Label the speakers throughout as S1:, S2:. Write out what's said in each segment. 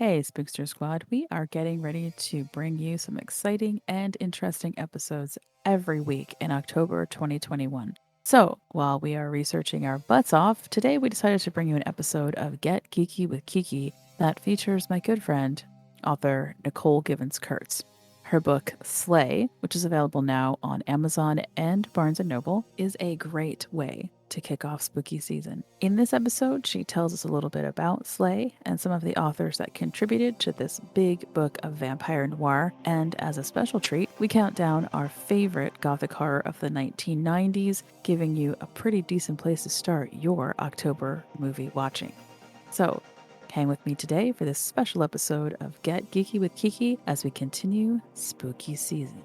S1: Hey, Spookster Squad, we are getting ready to bring you some exciting and interesting episodes every week in October 2021. So, while we are researching our butts off, today we decided to bring you an episode of Get Geeky with Kiki that features my good friend, author Nicole Givens Kurtz. Her book, Slay, which is available now on Amazon and Barnes& Noble, is a great way to kick off spooky season. In this episode, she tells us a little bit about Slay and some of the authors that contributed to this big book of vampire noir, and as a special treat, we count down our favorite Gothic horror of the 1990s, giving you a pretty decent place to start your October movie watching. So, hang with me today for this special episode of Get Geeky with Kiki as we continue spooky season.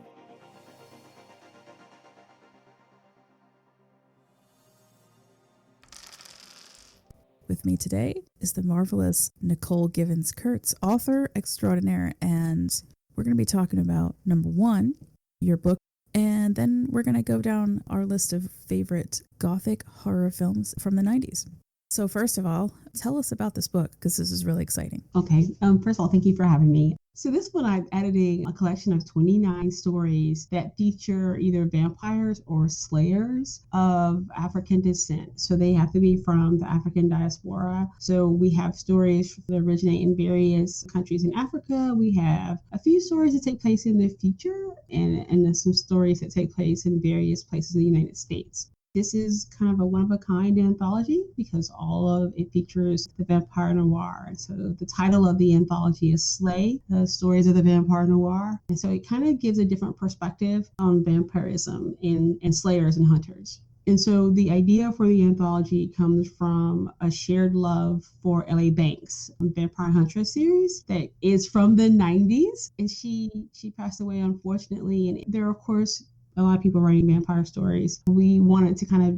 S1: With me today is the marvelous Nicole Givens Kurtz, author extraordinaire, and we're going to be talking about number one, your book, and then we're going to go down our list of favorite Gothic horror films from the 90s. So first of all, tell us about this book, because this is really exciting.
S2: Okay. First of all, thank you for having me. So this one, I'm editing a collection of 29 stories that feature either vampires or slayers of African descent. So they have to be from the African diaspora. So we have stories that originate in various countries in Africa. We have a few stories that take place in the future, and then some stories that take place in various places in the United States. This is kind of a one-of-a-kind anthology because all of it features the vampire noir. And so the title of the anthology is Slay, the stories of the vampire noir. And so it kind of gives a different perspective on vampirism and slayers and hunters. And so the idea for the anthology comes from a shared love for L.A. Banks, a Vampire Huntress series that is from the 90s. And she passed away, unfortunately. And there are, of course, a lot of people writing vampire stories. We wanted to kind of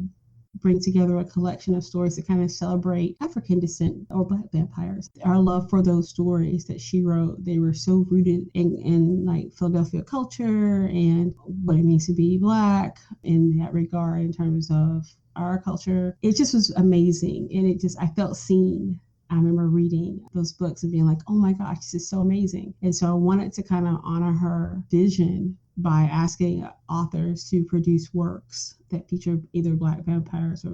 S2: bring together a collection of stories that kind of celebrate African descent or Black vampires. Our love for those stories that she wrote, they were so rooted in like Philadelphia culture and what it means to be Black in that regard in terms of our culture. It just was amazing. And I felt seen. I remember reading those books and being like, oh my gosh, this is so amazing. And so I wanted to kind of honor her vision by asking authors to produce works that feature either Black vampires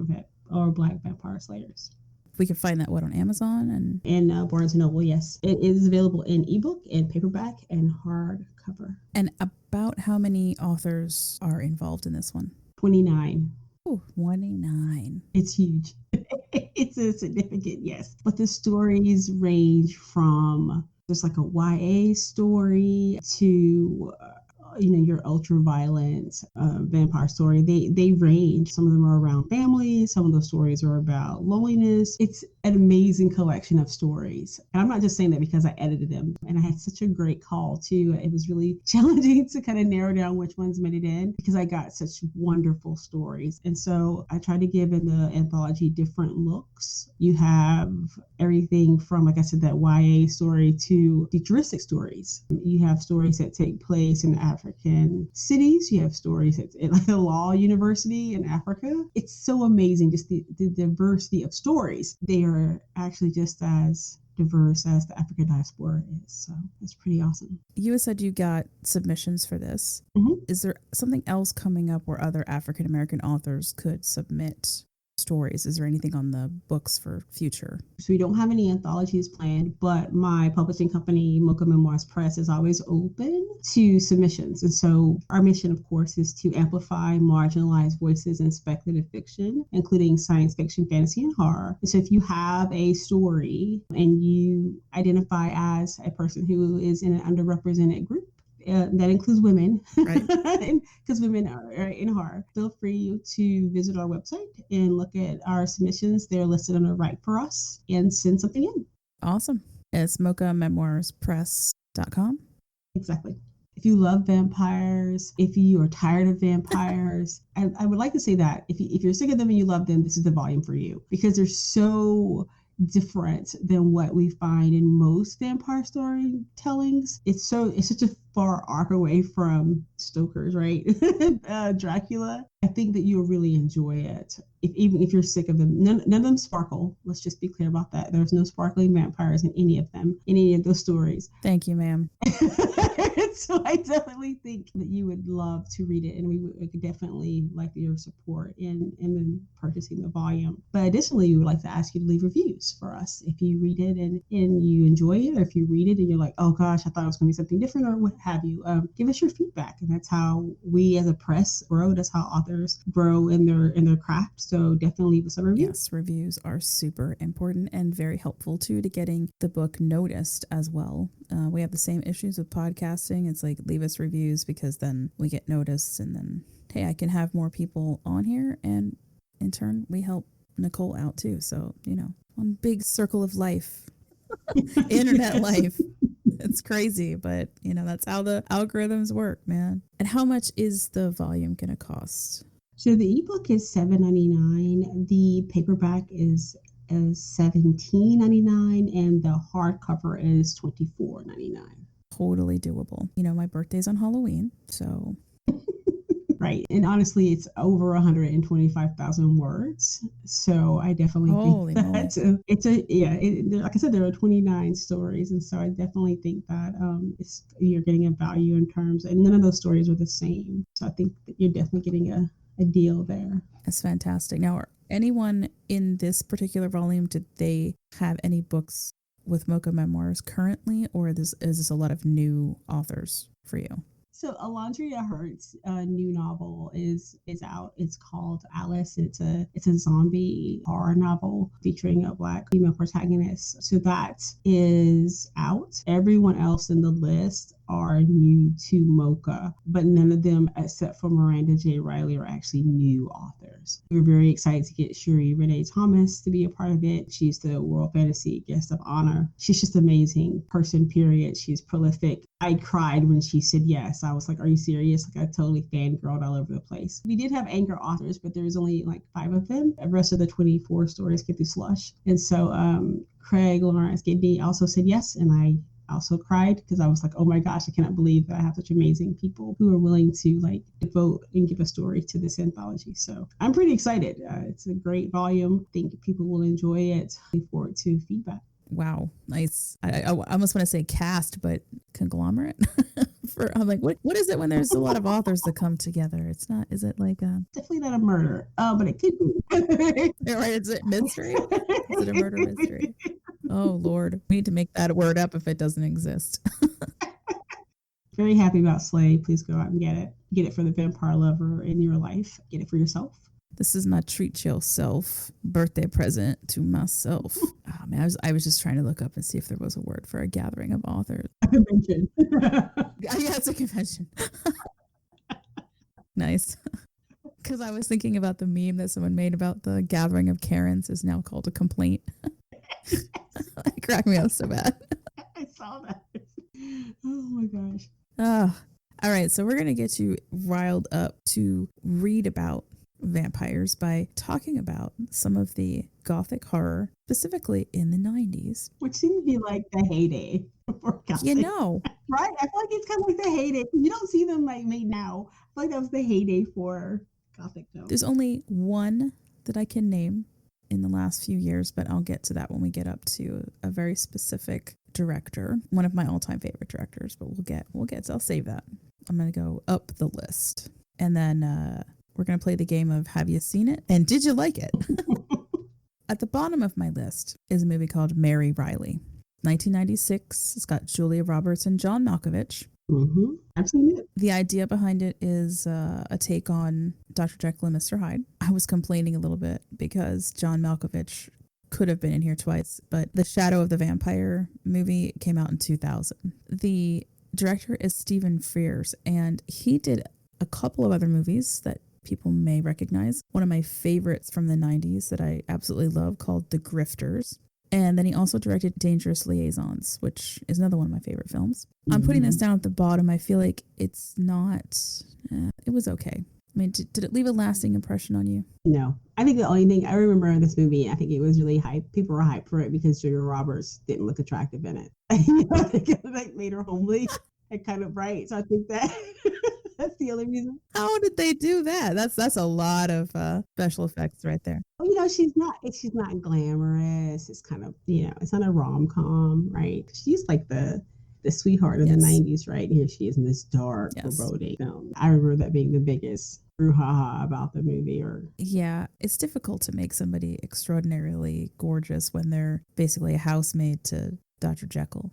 S2: or Black vampire slayers.
S1: We can find that on Amazon
S2: and Barnes & Noble, yes. It is available in ebook and paperback and hardcover.
S1: And about how many authors are involved in this one?
S2: 29.
S1: Oh, 29.
S2: It's huge. It's a significant, yes. But the stories range from just like a YA story to your ultra violent vampire story. They range. Some of them are around family. Some of those stories are about loneliness. It's an amazing collection of stories. And I'm not just saying that because I edited them. And I had such a great call too. It was really challenging to kind of narrow down which ones made it in because I got such wonderful stories. And so I tried to give in the anthology different looks. You have everything from, like I said, that YA story to futuristic stories. You have stories that take place in African cities. You have stories at like a law university in Africa. It's so amazing, just the diversity of stories. They are actually just as diverse as the African diaspora is. So it's pretty awesome.
S1: You had said you got submissions for this.
S2: Mm-hmm.
S1: Is there something else coming up where other African American authors could submit stories? Is there anything on the books for future?
S2: So we don't have any anthologies planned, but my publishing company, Mocha Memoirs Press, is always open to submissions. And so our mission, of course, is to amplify marginalized voices in speculative fiction, including science fiction, fantasy, and horror. And so if you have a story and you identify as a person who is in an underrepresented group, that includes women,
S1: right?
S2: Because women are in horror. Feel free to visit our website and look at our submissions. They're listed under Write for Us and send something in.
S1: Awesome. It's mochamemoirspress.com.
S2: Exactly. If you love vampires, if you are tired of vampires, I would like to say that if you're sick of them and you love them, this is the volume for you because they're so different than what we find in most vampire storytellings. It's such a far arc away from Stoker's, right? Dracula. I think that you'll really enjoy it. Even if you're sick of them, none of them sparkle. Let's just be clear about that. There's no sparkling vampires in any of them, in any of those stories.
S1: Thank you, ma'am.
S2: So I definitely think that you would love to read it, and we could definitely like your support in purchasing the volume. But additionally, we would like to ask you to leave reviews for us if you read it and you enjoy it, or if you read it and you're like, oh gosh, I thought it was going to be something different, or what have you. Give us your feedback, and that's how we as a press grow. That's how authors grow in their craft. So definitely leave us a review.
S1: Yes, reviews are super important and very helpful too to getting the book noticed as well. We have the same issues with podcasting. It's like, leave us reviews because then we get noticed, and then, hey, I can have more people on here, and in turn we help Nicole out too. So, one big circle of life, internet life. It's crazy, but that's how the algorithms work, man. And how much is the volume going to cost?
S2: So the ebook is $7.99. The paperback is $17.99, and the hardcover is $24.99.
S1: Totally doable. My birthday's on Halloween, so.
S2: Right. And honestly, it's over 125,000 words. So I definitely think that like I said, there are 29 stories. And so I definitely think that you're getting a value in terms, and none of those stories are the same. So I think that you're definitely getting a deal there.
S1: That's fantastic. Now, anyone in this particular volume, did they have any books with Mocha Memoirs currently, or is this a lot of new authors for you?
S2: So Alondria Hurt's new novel is out. It's called Alice. It's a zombie horror novel featuring a Black female protagonist. So that is out. Everyone else in the list are new to Mocha, but none of them except for Miranda J. Riley are actually new authors. We're very excited to get Shuri Renee Thomas to be a part of it. She's the World Fantasy Guest of Honor. She's just amazing person, period. She's prolific. I cried when she said yes. I was like, are you serious? Like, I totally fangirled all over the place. We did have anchor authors, but there's only like 5 of them. The rest of the 24 stories get through slush. And so Craig Lawrence Gidney also said yes, and I also cried because I was like, oh my gosh, I cannot believe that I have such amazing people who are willing to like devote and give a story to this anthology. So I'm pretty excited. It's a great volume. I think people will enjoy it. Looking forward to feedback.
S1: Wow, nice. I almost want to say cast, but conglomerate. I'm like, what is it when there's a lot of authors that come together? It's not. Is it like a?
S2: Definitely not a murder, but it could be.
S1: Right? Is it mystery? Is it a murder mystery? Oh Lord, we need to make that word up if it doesn't exist.
S2: Very happy about Slay. Please go out and get it. Get it for the vampire lover in your life. Get it for yourself.
S1: This is my treat yourself birthday present to myself. Oh man, I was just trying to look up and see if there was a word for a gathering of authors.
S2: A convention.
S1: Yeah, it's a convention. Nice. Because I was thinking about the meme that someone made about the gathering of Karens is now called a complaint. It cracked me up so bad.
S2: I saw that. Oh my gosh.
S1: All right, so we're going to get you riled up to read about vampires by talking about some of the Gothic horror, specifically in the 90s.
S2: Which seemed to be like the heyday for Gothic. Right? I feel like it's kind of like the heyday. You don't see them like made now. I feel like that was the heyday for Gothic though.
S1: There's only one that I can name in the last few years, but I'll get to that when we get up to a very specific director, one of my all-time favorite directors, but we'll get, so I'll save that. I'm going to go up the list. And then we're going to play the game of have you seen it? And did you like it? At the bottom of my list is a movie called Mary Riley. 1996. It's got Julia Roberts and John Malkovich.
S2: Mm-hmm. I've seen it.
S1: The idea behind it is a take on Dr. Jekyll and Mr. Hyde. I was complaining a little bit because John Malkovich could have been in here twice, but The Shadow of the Vampire movie came out in 2000. The director is Stephen Frears, and he did a couple of other movies that people may recognize. One of my favorites from the 90s that I absolutely love called The Grifters. And then he also directed Dangerous Liaisons, which is another one of my favorite films. I'm putting this down at the bottom. I feel like it's not, it was okay. I mean, did it leave a lasting impression on you?
S2: No, I think the only thing I remember in this movie, I think it was really hype. People were hyped for it because Julia Roberts didn't look attractive in it. It kind of like made her homely and kind of bright. So I think that that's the only reason.
S1: How did they do that? That's a lot of special effects right there.
S2: Well, she's not glamorous. It's kind of, it's not a rom com, right? She's like the sweetheart of the
S1: Yes.
S2: 90s, right? Here she is in this dark,
S1: Yes.
S2: foreboding film. I remember that being the biggest brouhaha about the movie.
S1: Yeah, it's difficult to make somebody extraordinarily gorgeous when they're basically a housemaid to Dr. Jekyll.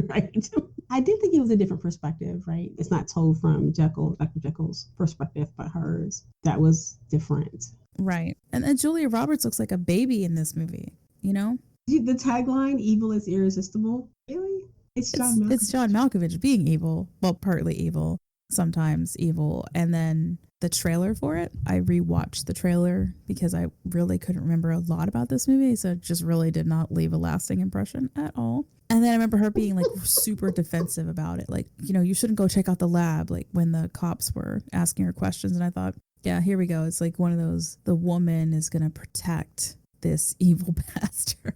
S2: Right. I did think it was a different perspective, right? It's not told from Dr. Jekyll's perspective, but hers. That was different.
S1: Right. And then Julia Roberts looks like a baby in this movie, you know?
S2: The tagline, evil is irresistible. Really? It's John Malkovich.
S1: It's John Malkovich being evil. Well, partly evil, sometimes evil. And then the trailer for it, I rewatched the trailer because I really couldn't remember a lot about this movie. So it just really did not leave a lasting impression at all. And then I remember her being like super defensive about it. Like, you shouldn't go check out the lab, like when the cops were asking her questions. And I thought, yeah, here we go. It's like one of those, the woman is going to protect this evil bastard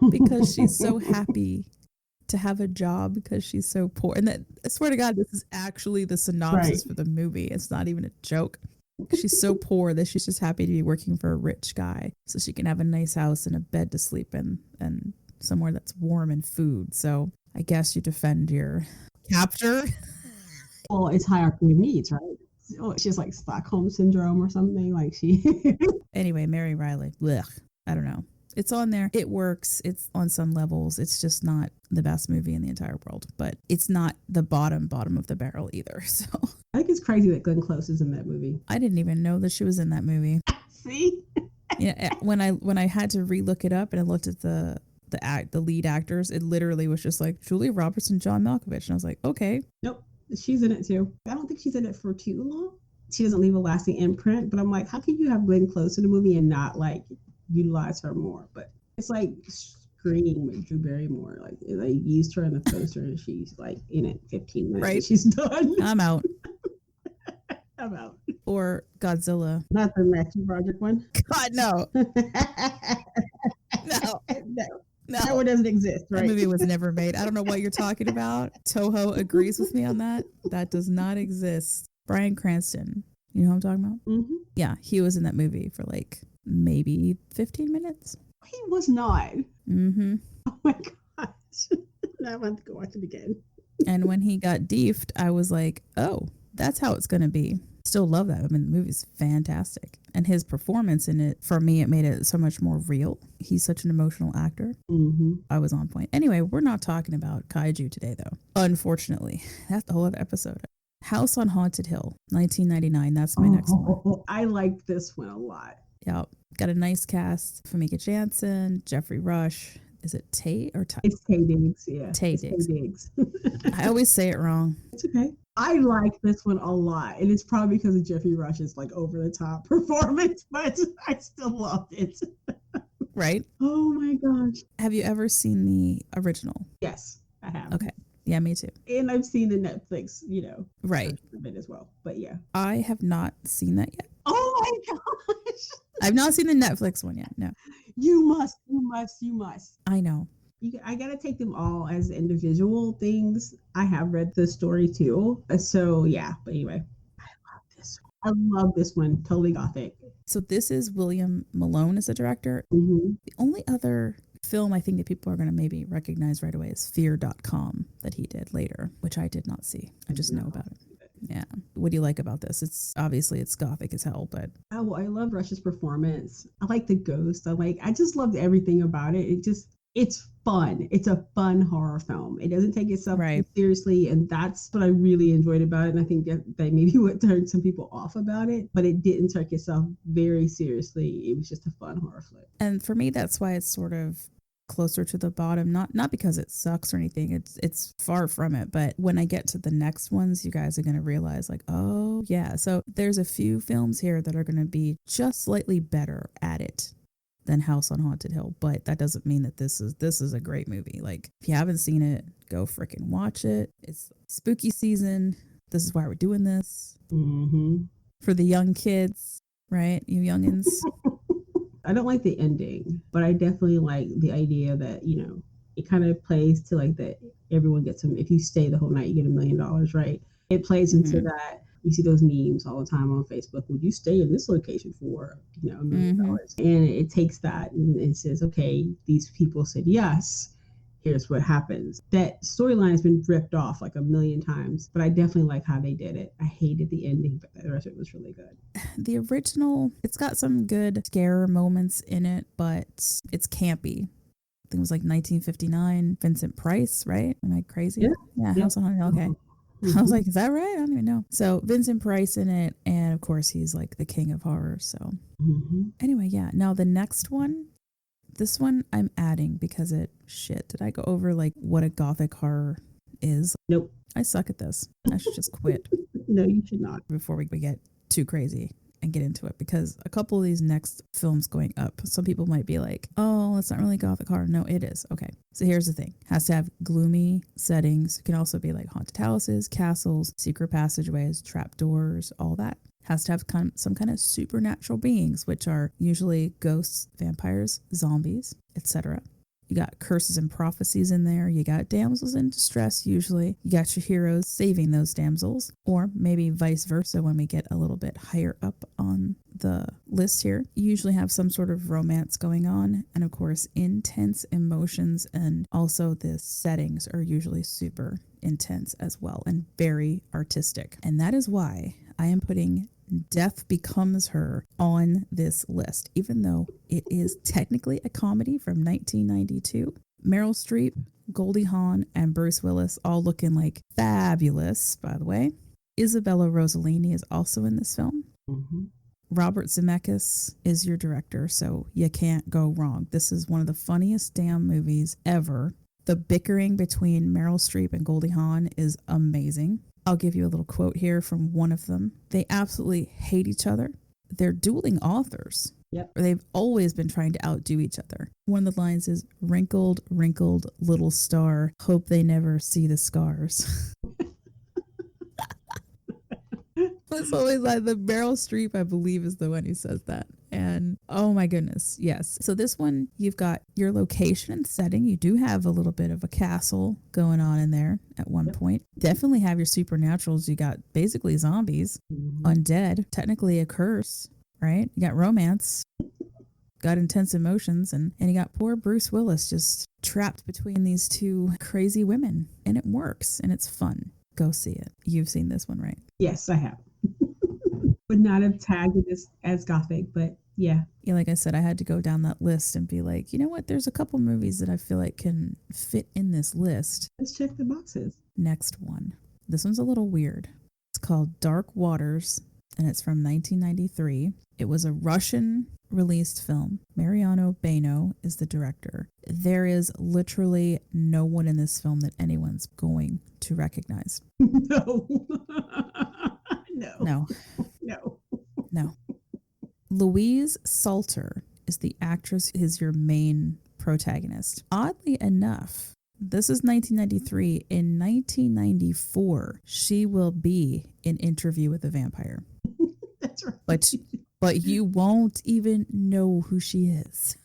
S1: because she's so happy to have a job because she's so poor. And that, I swear to God, this is actually the synopsis for the movie. It's not even a joke. She's so poor that she's just happy to be working for a rich guy so she can have a nice house and a bed to sleep in and somewhere that's warm and food. So I guess you defend your captor.
S2: Well, it's hierarchy of needs, right? Oh, she's like Stockholm syndrome or something. Like she.
S1: Anyway, Mary Riley. Blech. I don't know. It's on there. It works. It's on some levels. It's just not the best movie in the entire world, but it's not the bottom of the barrel either. So
S2: I think it's crazy that Glenn Close is in that movie.
S1: I didn't even know that she was in that movie.
S2: See?
S1: Yeah, when I had to relook it up and I looked at the lead actors, it literally was just like Julia Roberts and John Malkovich, and I was like, okay.
S2: Nope, she's in it too. I don't think she's in it for too long. She doesn't leave a lasting imprint, but I'm like, how can you have Glenn Close in the movie and not like utilize her more? But it's like Scream with Drew Barrymore. Like they used her in the poster and she's like in it 15 minutes. Right. She's done.
S1: I'm out.
S2: I'm out.
S1: Or Godzilla.
S2: Not the Matthew Broderick one.
S1: God, no. No.
S2: No. That one doesn't exist, right?
S1: That movie was never made. I don't know what you're talking about. Toho agrees with me on that. That does not exist. Bryan Cranston. You know who I'm talking about?
S2: Mm-hmm.
S1: Yeah, he was in that movie for like maybe 15 minutes.
S2: He was not.
S1: Mm-hmm.
S2: Oh my gosh. Now I want to go watch it again.
S1: And when he got deefed, I was like, oh, that's how it's going to be. Still love that. I mean, the movie's fantastic. And his performance in it, for me, it made it so much more real. He's such an emotional actor.
S2: Mm-hmm.
S1: I was on point. Anyway, we're not talking about kaiju today, though. Unfortunately, that's the whole other episode. House on Haunted Hill, 1999. That's my next one.
S2: I like this one a lot.
S1: Yeah. Got a nice cast. Famika Janssen, Jeffrey Rush. Is it Tay or Ty?
S2: It's Tay Diggs, yeah.
S1: Tay Diggs.
S2: Tay Diggs.
S1: I always say it wrong.
S2: It's okay. I like this one a lot, and it's probably because of Jeffrey Rush's like over the top performance, but I still loved it.
S1: Right?
S2: Oh my gosh.
S1: Have you ever seen the original?
S2: Yes, I have.
S1: Okay. Yeah, me too.
S2: And I've seen the Netflix,
S1: right,
S2: a bit as well. But yeah,
S1: I have not seen that yet.
S2: Oh my gosh.
S1: I've not seen the Netflix one yet. No.
S2: You must.
S1: I know.
S2: I gotta take them all as individual things. I have read the story too. So yeah, but anyway, I love this one. Totally gothic.
S1: So this is William Malone as a director.
S2: Mm-hmm.
S1: The only other film I think that people are going to maybe recognize right away is Fear.com that he did later, which I did not see. I just know about it. Yeah. What do you like about this? It's obviously it's gothic as hell, but
S2: oh, I love Rush's performance. I like the ghost. I just loved everything about it. It's fun. It's a fun horror film. It doesn't take itself too seriously, and that's what I really enjoyed about it. And I think that maybe what turned some people off about it, but it didn't take itself very seriously. It was just a fun horror flick.
S1: And for me, that's why it's sort of closer to the bottom, not because it sucks or anything. It's far from it, but when I get to the next ones, you guys are going to realize like, oh yeah. So there's a few films here that are going to be just slightly better at it than House on Haunted Hill, but that doesn't mean that this is a great movie. Like if you haven't seen it, go freaking watch it. It's spooky season. This is why we're doing this.
S2: Mm-hmm.
S1: for the young kids, right? You youngins.
S2: I don't like the ending, but I definitely like the idea that, it kind of plays to like that everyone gets them. If you stay the whole night, you get $1 million, right? It plays into
S1: Mm-hmm.
S2: that. You see those memes all the time on Facebook. Would you stay in this location for, $1 million?
S1: Mm-hmm.
S2: And it takes that and it says, okay, these people said yes. Here's what happens. That storyline has been ripped off like a million times, but I definitely like how they did it. I hated the ending, but the rest of it was really good.
S1: The original, it's got some good scare moments in it, but it's campy. I think it was like 1959, Vincent Price, right? Am I
S2: Yeah,
S1: crazy? Yeah,
S2: yeah.
S1: House on Haunted. Okay. I was
S2: Mm-hmm.
S1: like, is that right? I don't even know. So Vincent Price in it, and of course he's like the king of horror. So
S2: Mm-hmm.
S1: anyway, yeah. Now the next one, this one I'm adding because shit. Did I go over like what a gothic horror is?
S2: Nope.
S1: I suck at this. I should just quit
S2: No, you should not.
S1: before we get too crazy and get into it, because a couple of these next films going up, some people might be like, oh, it's not really gothic horror. No, it is. Okay. So here's the thing. Has to have gloomy settings. It can also be like haunted houses, castles, secret passageways, trapdoors, all that. Has to have some kind of supernatural beings, which are usually ghosts, vampires, zombies, etc. You got curses and prophecies in there. You got damsels in distress, usually. You got your heroes saving those damsels, or maybe vice versa when we get a little bit higher up on the list here. You usually have some sort of romance going on, and of course, intense emotions, and also the settings are usually super intense as well and very artistic. And that is why I am putting Death Becomes Her on this list, even though it is technically a comedy from 1992. Meryl Streep, Goldie Hawn, and Bruce Willis all looking like fabulous, by the way. Isabella Rossellini is also in this film.
S2: Mm-hmm.
S1: Robert Zemeckis is your director, so you can't go wrong. This is one of the funniest damn movies ever. The bickering between Meryl Streep and Goldie Hawn is amazing. I'll give you a little quote here from one of them. They absolutely hate each other. They're dueling authors.
S2: Yep.
S1: They've always been trying to outdo each other. One of the lines is, wrinkled, wrinkled little star, hope they never see the scars. That's always like the Meryl Streep, I believe, is the one who says that. And oh my goodness, yes. So this one, you've got your location and setting. You do have a little bit of a castle going on in there at one point. Definitely have your supernaturals. You got basically zombies, undead, technically a curse, right? You got romance, got intense emotions, and you got poor Bruce Willis just trapped between these two crazy women. And it works and it's fun. Go see it. You've seen this one, right?
S2: Yes, I have. Would not have tagged this as gothic, but yeah.
S1: Yeah, like I said, I had to go down that list and be like, you know what? There's a couple movies that I feel like can fit in this list.
S2: Let's check the boxes.
S1: Next one. This one's a little weird. It's called Dark Waters, and it's from 1993. It was a Russian released film. Mariano Baino is the director. There is literally no one in this film that anyone's going to recognize.
S2: No. No.
S1: No.
S2: No.
S1: No. Louise Salter is the actress who is your main protagonist. Oddly enough, this is 1993. In 1994, she will be in Interview with a Vampire.
S2: That's right.
S1: But you won't even know who she is.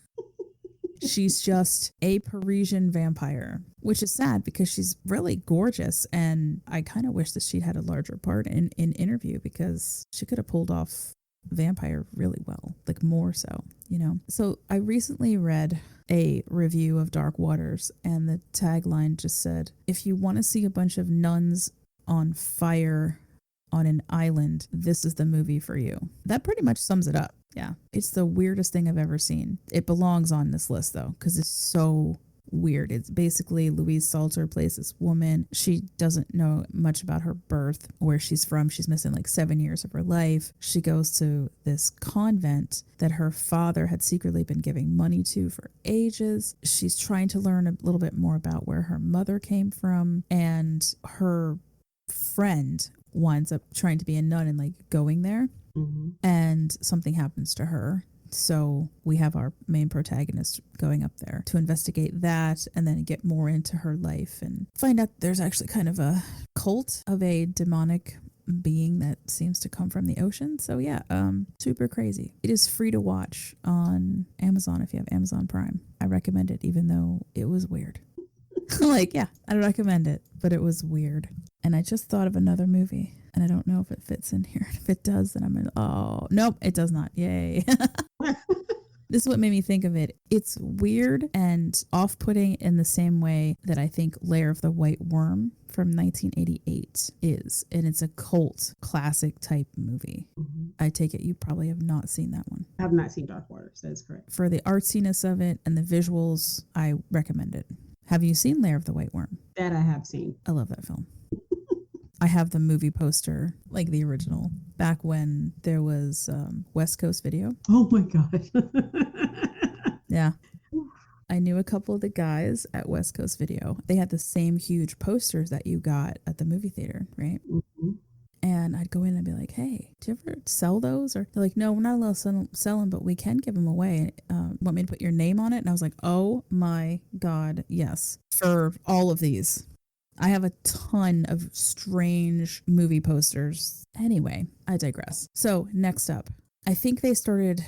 S1: She's just a Parisian vampire, which is sad because she's really gorgeous. And I kind of wish that she'd had a larger part in Interview, because she could have pulled off vampire really well, like more so, you know? So I recently read a review of Dark Waters, and the tagline just said, if you want to see a bunch of nuns on fire on an island, this is the movie for you. That pretty much sums it up. Yeah. It's the weirdest thing I've ever seen. It belongs on this list though, because it's so weird. It's basically Louise Salter plays this woman. She doesn't know much about her birth, where she's from. She's missing like 7 years of her life. She goes to this convent that her father had secretly been giving money to for ages. She's trying to learn a little bit more about where her mother came from, and her friend winds up trying to be a nun and like going there, and something happens to her. So we have our main protagonist going up there to investigate that, and then get more into her life and find out there's actually kind of a cult of a demonic being that seems to come from the ocean. So yeah, super crazy. It is free to watch on Amazon if you have Amazon Prime. I recommend it, even though it was weird. Like, yeah, I recommend it, but it was weird. And I just thought of another movie, and I don't know if it fits in here. If it does, then I'm in. Oh, nope, it does not. Yay. This is what made me think of it. It's weird and off-putting in the same way that I think Lair of the White Worm from 1988 is. And it's a cult classic type movie.
S2: Mm-hmm.
S1: I take it you probably have not seen that one.
S2: I have not seen Dark Waters. That is correct.
S1: For the artsiness of it and the visuals, I recommend it. Have you seen Lair of the White Worm?
S2: That I have seen.
S1: I love that film. I have the movie poster, like the original, back when there was West Coast Video.
S2: Oh my God.
S1: Yeah. I knew a couple of the guys at West Coast Video. They had the same huge posters that you got at the movie theater, right?
S2: Mm-hmm.
S1: And I'd go in and be like, hey, do you ever sell those? Or they're like, no, we're not allowed to sell them, but we can give them away. Want me to put your name on it? And I was like, oh my God, yes. For all of these. I have a ton of strange movie posters. Anyway, I digress. So next up, I think they started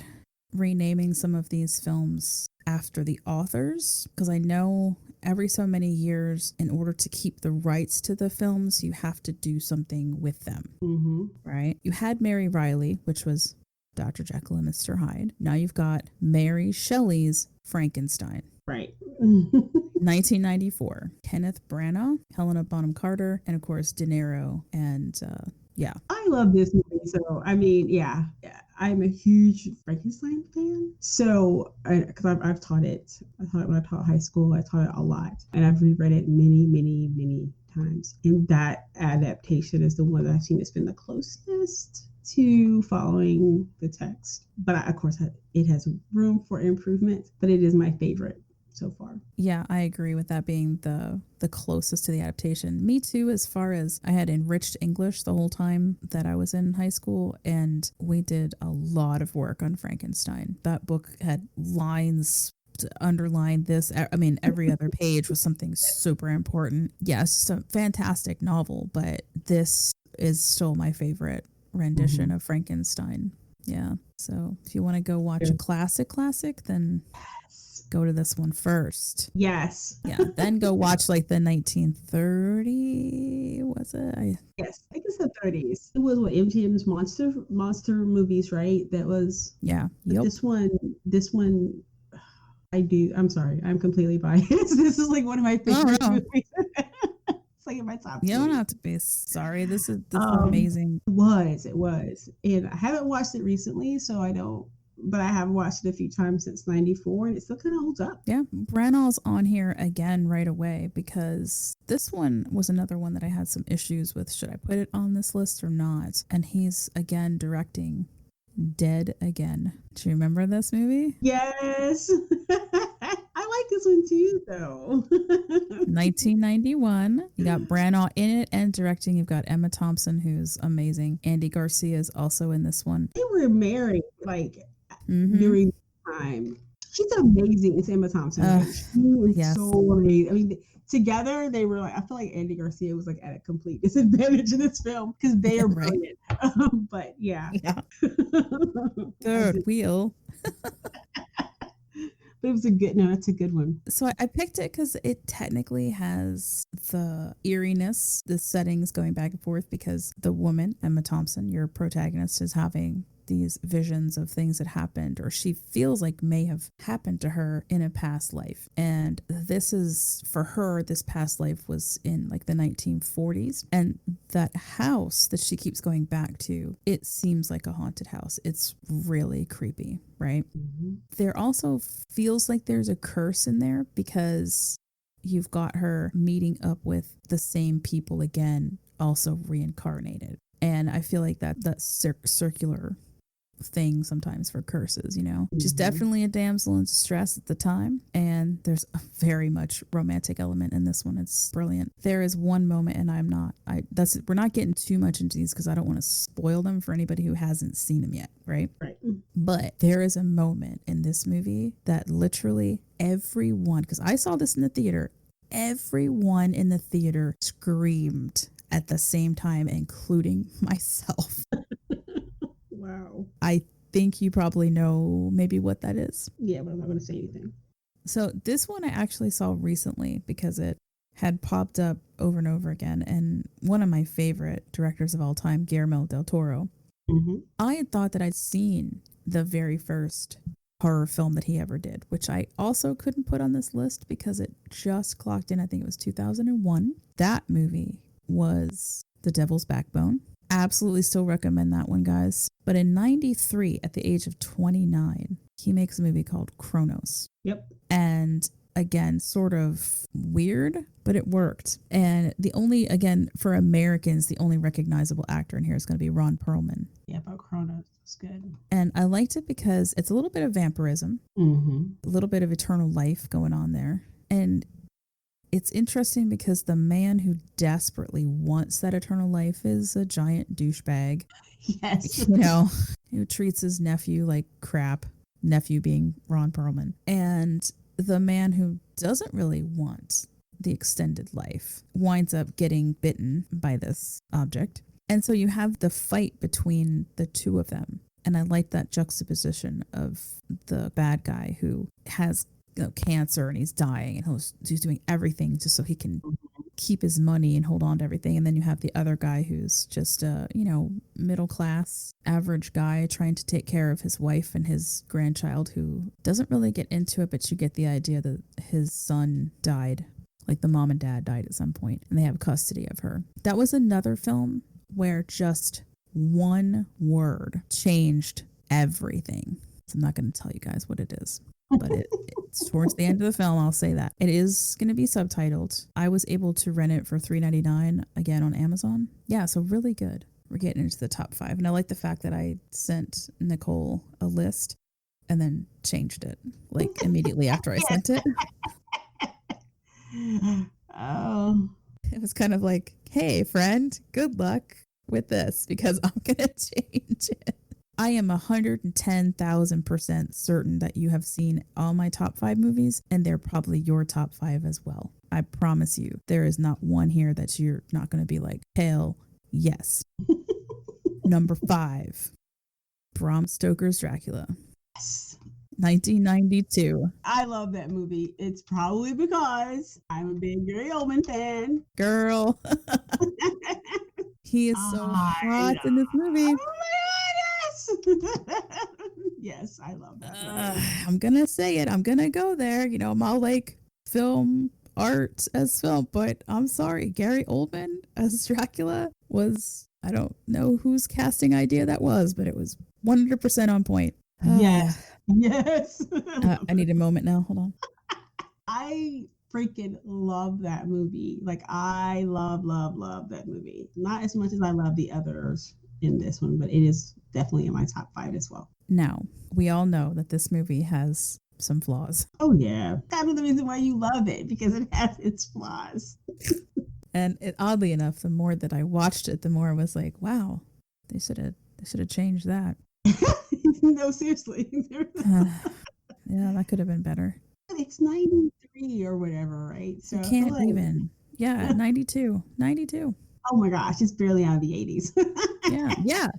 S1: renaming some of these films after the authors, because I know every so many years, in order to keep the rights to the films, you have to do something with them,
S2: Mm-hmm.
S1: right? You had Mary Riley, which was Dr. Jekyll and Mr. Hyde. Now you've got Mary Shelley's Frankenstein.
S2: Right.
S1: 1994, Kenneth Branagh, Helena Bonham Carter, and of course De Niro. And yeah,
S2: I love this movie. So, I mean, yeah, I'm a huge Frankenstein fan. So, because I've taught it. I taught it when I taught high school. I taught it a lot. And I've reread it many, many, many times. And that adaptation is the one that I've seen that's been the closest to following the text. But of course, it has room for improvement, but it is my favorite so far.
S1: Yeah, I agree with that being the closest to the adaptation. Me too, as far as I had enriched English the whole time that I was in high school, and we did a lot of work on Frankenstein. That book had lines to underline this. I mean, every other page was something super important. Yeah, it's just a fantastic novel, but this is still my favorite rendition of Frankenstein. Yeah. So if you want to go watch a classic, then go to this one first.
S2: Yes.
S1: Yeah. Then go watch like the 1930, was it?
S2: Yes. I think it's the 30s. It was what MGM's monster movies, right? That was.
S1: Yeah. Yep.
S2: This one. I'm sorry. I'm completely biased. This is like one of my favorite movies. It's like in my top.
S1: You don't have to be sorry. This is amazing.
S2: It was. And I haven't watched it recently, so I don't. But I have watched it a few times since '94, and it still kind of holds up.
S1: Yeah, Branagh's on here again right away, because this one was another one that I had some issues with. Should I put it on this list or not? And he's again directing Dead Again. Do you remember this movie?
S2: Yes. I like this one too, though.
S1: 1991. You got Branagh in it and directing. You've got Emma Thompson, who's amazing. Andy Garcia is also in this one.
S2: They were married during the time. She's amazing. It's Emma Thompson. Right? She is so amazing. I mean, together they were like. I feel like Andy Garcia was like at a complete disadvantage in this film because they are brilliant. But yeah.
S1: Third wheel.
S2: But it's a good one.
S1: So I picked it because it technically has the eeriness, the settings going back and forth, because the woman, Emma Thompson, your protagonist, is having these visions of things that happened, or she feels like may have happened to her in a past life. And this is, for her, this past life was in like the 1940s. And that house that she keeps going back to, it seems like a haunted house. It's really creepy, right? Mm-hmm. There also feels like there's a curse in there, because you've got her meeting up with the same people again, also reincarnated. And I feel like that's circular thing sometimes for curses, you know. She's definitely a damsel in distress at the time, and there's a very much romantic element in this one. It's brilliant. There is one moment, and we're not getting too much into these because I don't want to spoil them for anybody who hasn't seen them yet, right? But there is a moment in this movie that literally everyone, because I saw this in the theater, everyone in the theater screamed at the same time, including myself.
S2: Wow.
S1: I think you probably know maybe what that is.
S2: Yeah, but I'm not going to say anything.
S1: So this one I actually saw recently because it had popped up over and over again. And one of my favorite directors of all time, Guillermo del Toro,
S2: Mm-hmm.
S1: I had thought that I'd seen the very first horror film that he ever did, which I also couldn't put on this list because it just clocked in. I think it was 2001. That movie was The Devil's Backbone. Absolutely still recommend that one, guys. But in 93, at the age of 29, he makes a movie called Kronos.
S2: Yep.
S1: And again, sort of weird, but it worked. And the only, again, for Americans, the only recognizable actor in here is going to be Ron Perlman.
S2: Yeah, about Kronos. That's good.
S1: And I liked it because it's a little bit of vampirism,
S2: Mm-hmm.
S1: a little bit of eternal life going on there. And it's interesting because the man who desperately wants that eternal life is a giant douchebag,
S2: Yes.
S1: you know, who treats his nephew like crap, nephew being Ron Perlman. And the man who doesn't really want the extended life winds up getting bitten by this object. And so you have the fight between the two of them. And I like that juxtaposition of the bad guy who has cancer and he's dying and he's doing everything just so he can keep his money and hold on to everything. And then you have the other guy who's just a, middle class, average guy trying to take care of his wife and his grandchild who doesn't really get into it, but you get the idea that his son died. Like the mom and dad died at some point and they have custody of her. That was another film where just one word changed everything. So I'm not going to tell you guys what it is, but it's towards the end of the film. I'll say that it is going to be subtitled. I was able to rent it for $3.99 again on Amazon. Yeah, so really good. We're getting into the top 5, and I like the fact that I sent Nicole a list and then changed it like immediately after I sent it.
S2: Oh.
S1: It was kind of like, hey, friend, good luck with this because I'm going to change it. I am 110,000% certain that you have seen all my top 5 movies, and they're probably your top 5 as well. I promise you, there is not one here that you're not going to be like, hell yes. Number 5, Bram Stoker's Dracula.
S2: Yes.
S1: 1992.
S2: I love that movie. It's probably because I'm a big Gary Oldman fan.
S1: Girl. He is so hot in this movie.
S2: Oh my goodness. Yes, I love that movie.
S1: I'm going to say it. I'm going to go there. I'm all like film art as film, but I'm sorry. Gary Oldman as Dracula was, I don't know whose casting idea that was, but it was 100% on point.
S2: Yes. Yes.
S1: I need a moment now. Hold on.
S2: I freaking love that movie. Like I love that movie. Not as much as I love the others in this one, but it is definitely in my top 5 as well.
S1: Now, we all know that this movie has some flaws.
S2: Oh yeah. That's the reason why you love it, because it has its flaws.
S1: And oddly enough, the more that I watched it, the more I was like, wow, they should have changed that.
S2: No, seriously.
S1: Yeah, that could have been better.
S2: It's 93 or whatever, right? So
S1: you can't even. Yeah, 92. 92.
S2: Oh my gosh, it's barely out of the 80s.
S1: Yeah.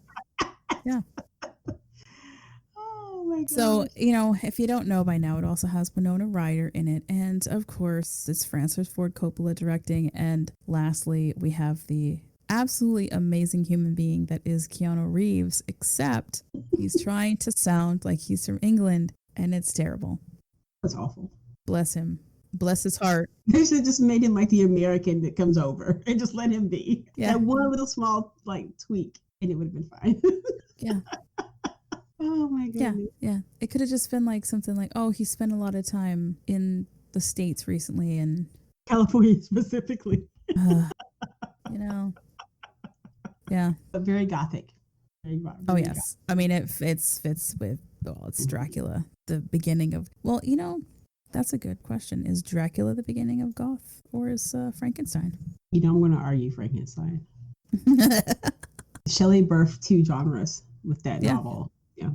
S2: Oh my gosh.
S1: So, if you don't know by now, it also has Winona Ryder in it. And of course, it's Francis Ford Coppola directing. And lastly, we have the absolutely amazing human being that is Keanu Reeves, except he's trying to sound like he's from England, and it's terrible.
S2: That's awful.
S1: Bless him. Bless his heart.
S2: They should have just made him like the American that comes over and just let him be.
S1: Yeah.
S2: That one little small tweak, and it would have been fine.
S1: Yeah.
S2: Oh my goodness.
S1: Yeah. It could have just been like something like, oh, he spent a lot of time in the States recently, and
S2: California specifically.
S1: Yeah.
S2: But very gothic. Very
S1: oh yes. Gothic. I mean, it fits with, it's Dracula. The beginning of, that's a good question. Is Dracula the beginning of goth, or is Frankenstein?
S2: I'm going to argue Frankenstein. Shelley birthed 2 genres with that novel.
S1: Yeah.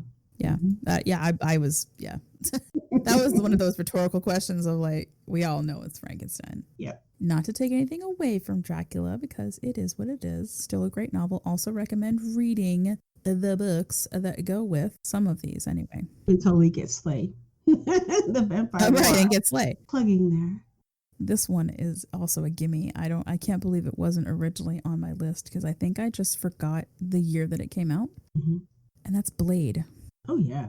S1: I was, That was one of those rhetorical questions of like, we all know it's Frankenstein.
S2: Yep.
S1: Not to take anything away from Dracula, because it is what it is. Still a great novel. Also recommend reading the books that go with some of these anyway.
S2: Until we get Slay. The vampire.
S1: Right, and get Slay.
S2: Plugging there.
S1: This one is also a gimme. I can't believe it wasn't originally on my list because I think I just forgot the year that it came out.
S2: Mm-hmm.
S1: And that's Blade.
S2: Oh yeah.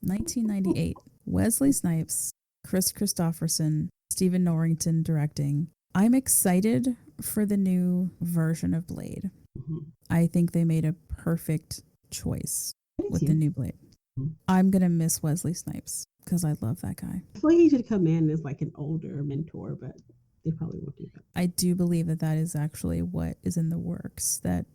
S1: 1998. Wesley Snipes, Chris Christopherson, Stephen Norrington directing. I'm excited for the new version of Blade.
S2: Mm-hmm.
S1: I think they made a perfect choice with the new Blade.
S2: Mm-hmm.
S1: I'm going to miss Wesley Snipes because I love that guy.
S2: I feel like he should come in as like an older mentor, but they probably won't do that.
S1: I do believe that is actually what is in the works, that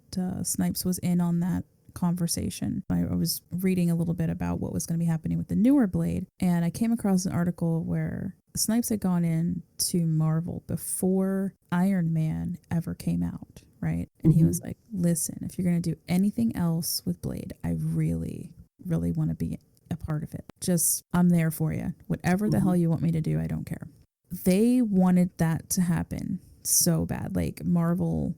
S1: Snipes was in on that conversation. I was reading a little bit about what was going to be happening with the newer Blade, and I came across an article where Snipes had gone in to Marvel before Iron Man ever came out, right? And he was like, listen, if you're going to do anything else with Blade, I really, really want to be a part of it. Just, I'm there for you. Whatever the hell you want me to do, I don't care. They wanted that to happen so bad. Like Marvel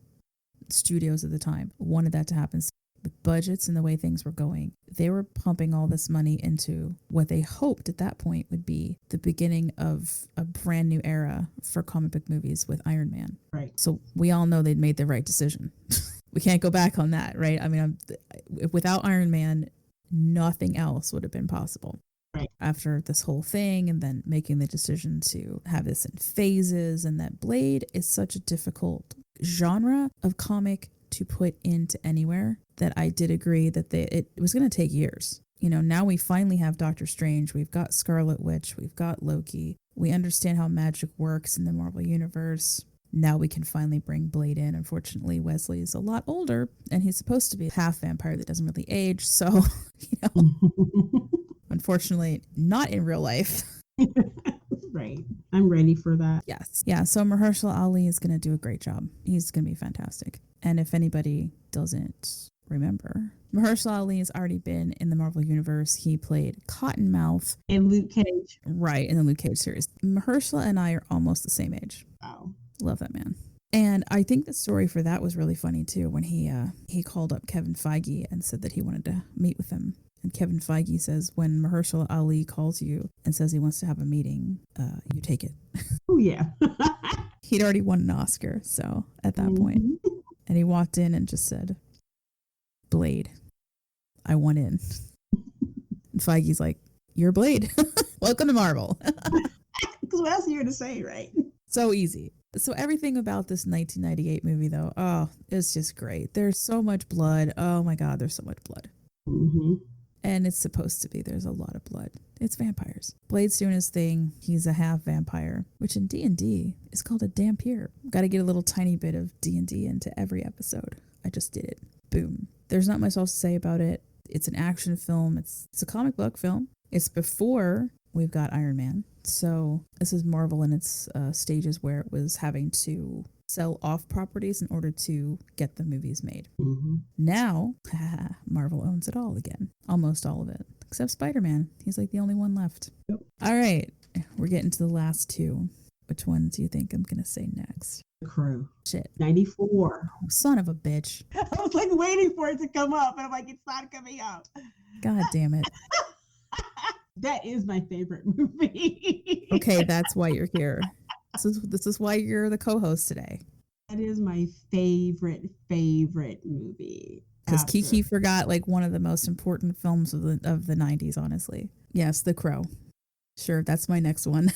S1: Studios at the time wanted that to happen. The budgets and the way things were going, they were pumping all this money into what they hoped at that point would be the beginning of a brand new era for comic book movies with Iron Man.
S2: Right.
S1: So we all know they'd made the right decision. We can't go back on that, right? I mean, without Iron Man, nothing else would have been possible.
S2: Right.
S1: After this whole thing, and then making the decision to have this in phases, and that Blade is such a difficult genre of comic to put into anywhere, that I did agree that it was going to take years. You know, now we finally have Doctor Strange, we've got Scarlet Witch, we've got Loki, we understand how magic works in the Marvel Universe. Now we can finally bring Blade in. Unfortunately, Wesley is a lot older, and he's supposed to be half vampire that doesn't really age, so, you know, unfortunately, not in real life.
S2: Right. I'm ready for that.
S1: Yes. Yeah. So Mahershala Ali is going to do a great job. He's going to be fantastic. And if anybody doesn't remember, Mahershala Ali has already been in the Marvel Universe. He played Cottonmouth.
S2: And Luke Cage.
S1: Right. In the Luke Cage series. Mahershala and I are almost the same age.
S2: Wow.
S1: Love that man. And I think the story for that was really funny too, when he called up Kevin Feige and said that he wanted to meet with him. And Kevin Feige says, when Mahershala Ali calls you and says he wants to have a meeting, you take it.
S2: Oh, yeah.
S1: He'd already won an Oscar, so at that point. And he walked in and just said, Blade, I want in. And Feige's like, you're Blade. Welcome to Marvel.
S2: Because what else are you to say, right?
S1: So easy. So everything about this 1998 movie, though, oh, it's just great. There's so much blood. Oh, my God, there's so much blood.
S2: Mm-hmm.
S1: And it's supposed to be. There's a lot of blood. It's vampires. Blade's doing his thing. He's a half vampire, which in D&D is called a Dhampir. Got to get a little tiny bit of D&D into every episode. I just did it. Boom. There's not much else to say about it. It's an action film. It's a comic book film. It's before we've got Iron Man. So this is Marvel in its stages where it was having to sell off properties in order to get the movies made.
S2: Mm-hmm.
S1: Now, Marvel owns it all again. Almost all of it. Except Spider-Man. He's like the only one left.
S2: Yep.
S1: All right. We're getting to the last two. Which ones do you think I'm going to say next?
S2: The Crow.
S1: Shit.
S2: 94.
S1: Oh, son of a bitch.
S2: I was like waiting for it to come up, and I'm like, it's not coming up.
S1: God damn it.
S2: That is my favorite movie.
S1: Okay, that's why you're here. This is why you're the co-host today.
S2: That is my favorite movie.
S1: Because Kiki forgot like one of the most important films of the 90s, honestly. Yes, The Crow. Sure, that's my next one.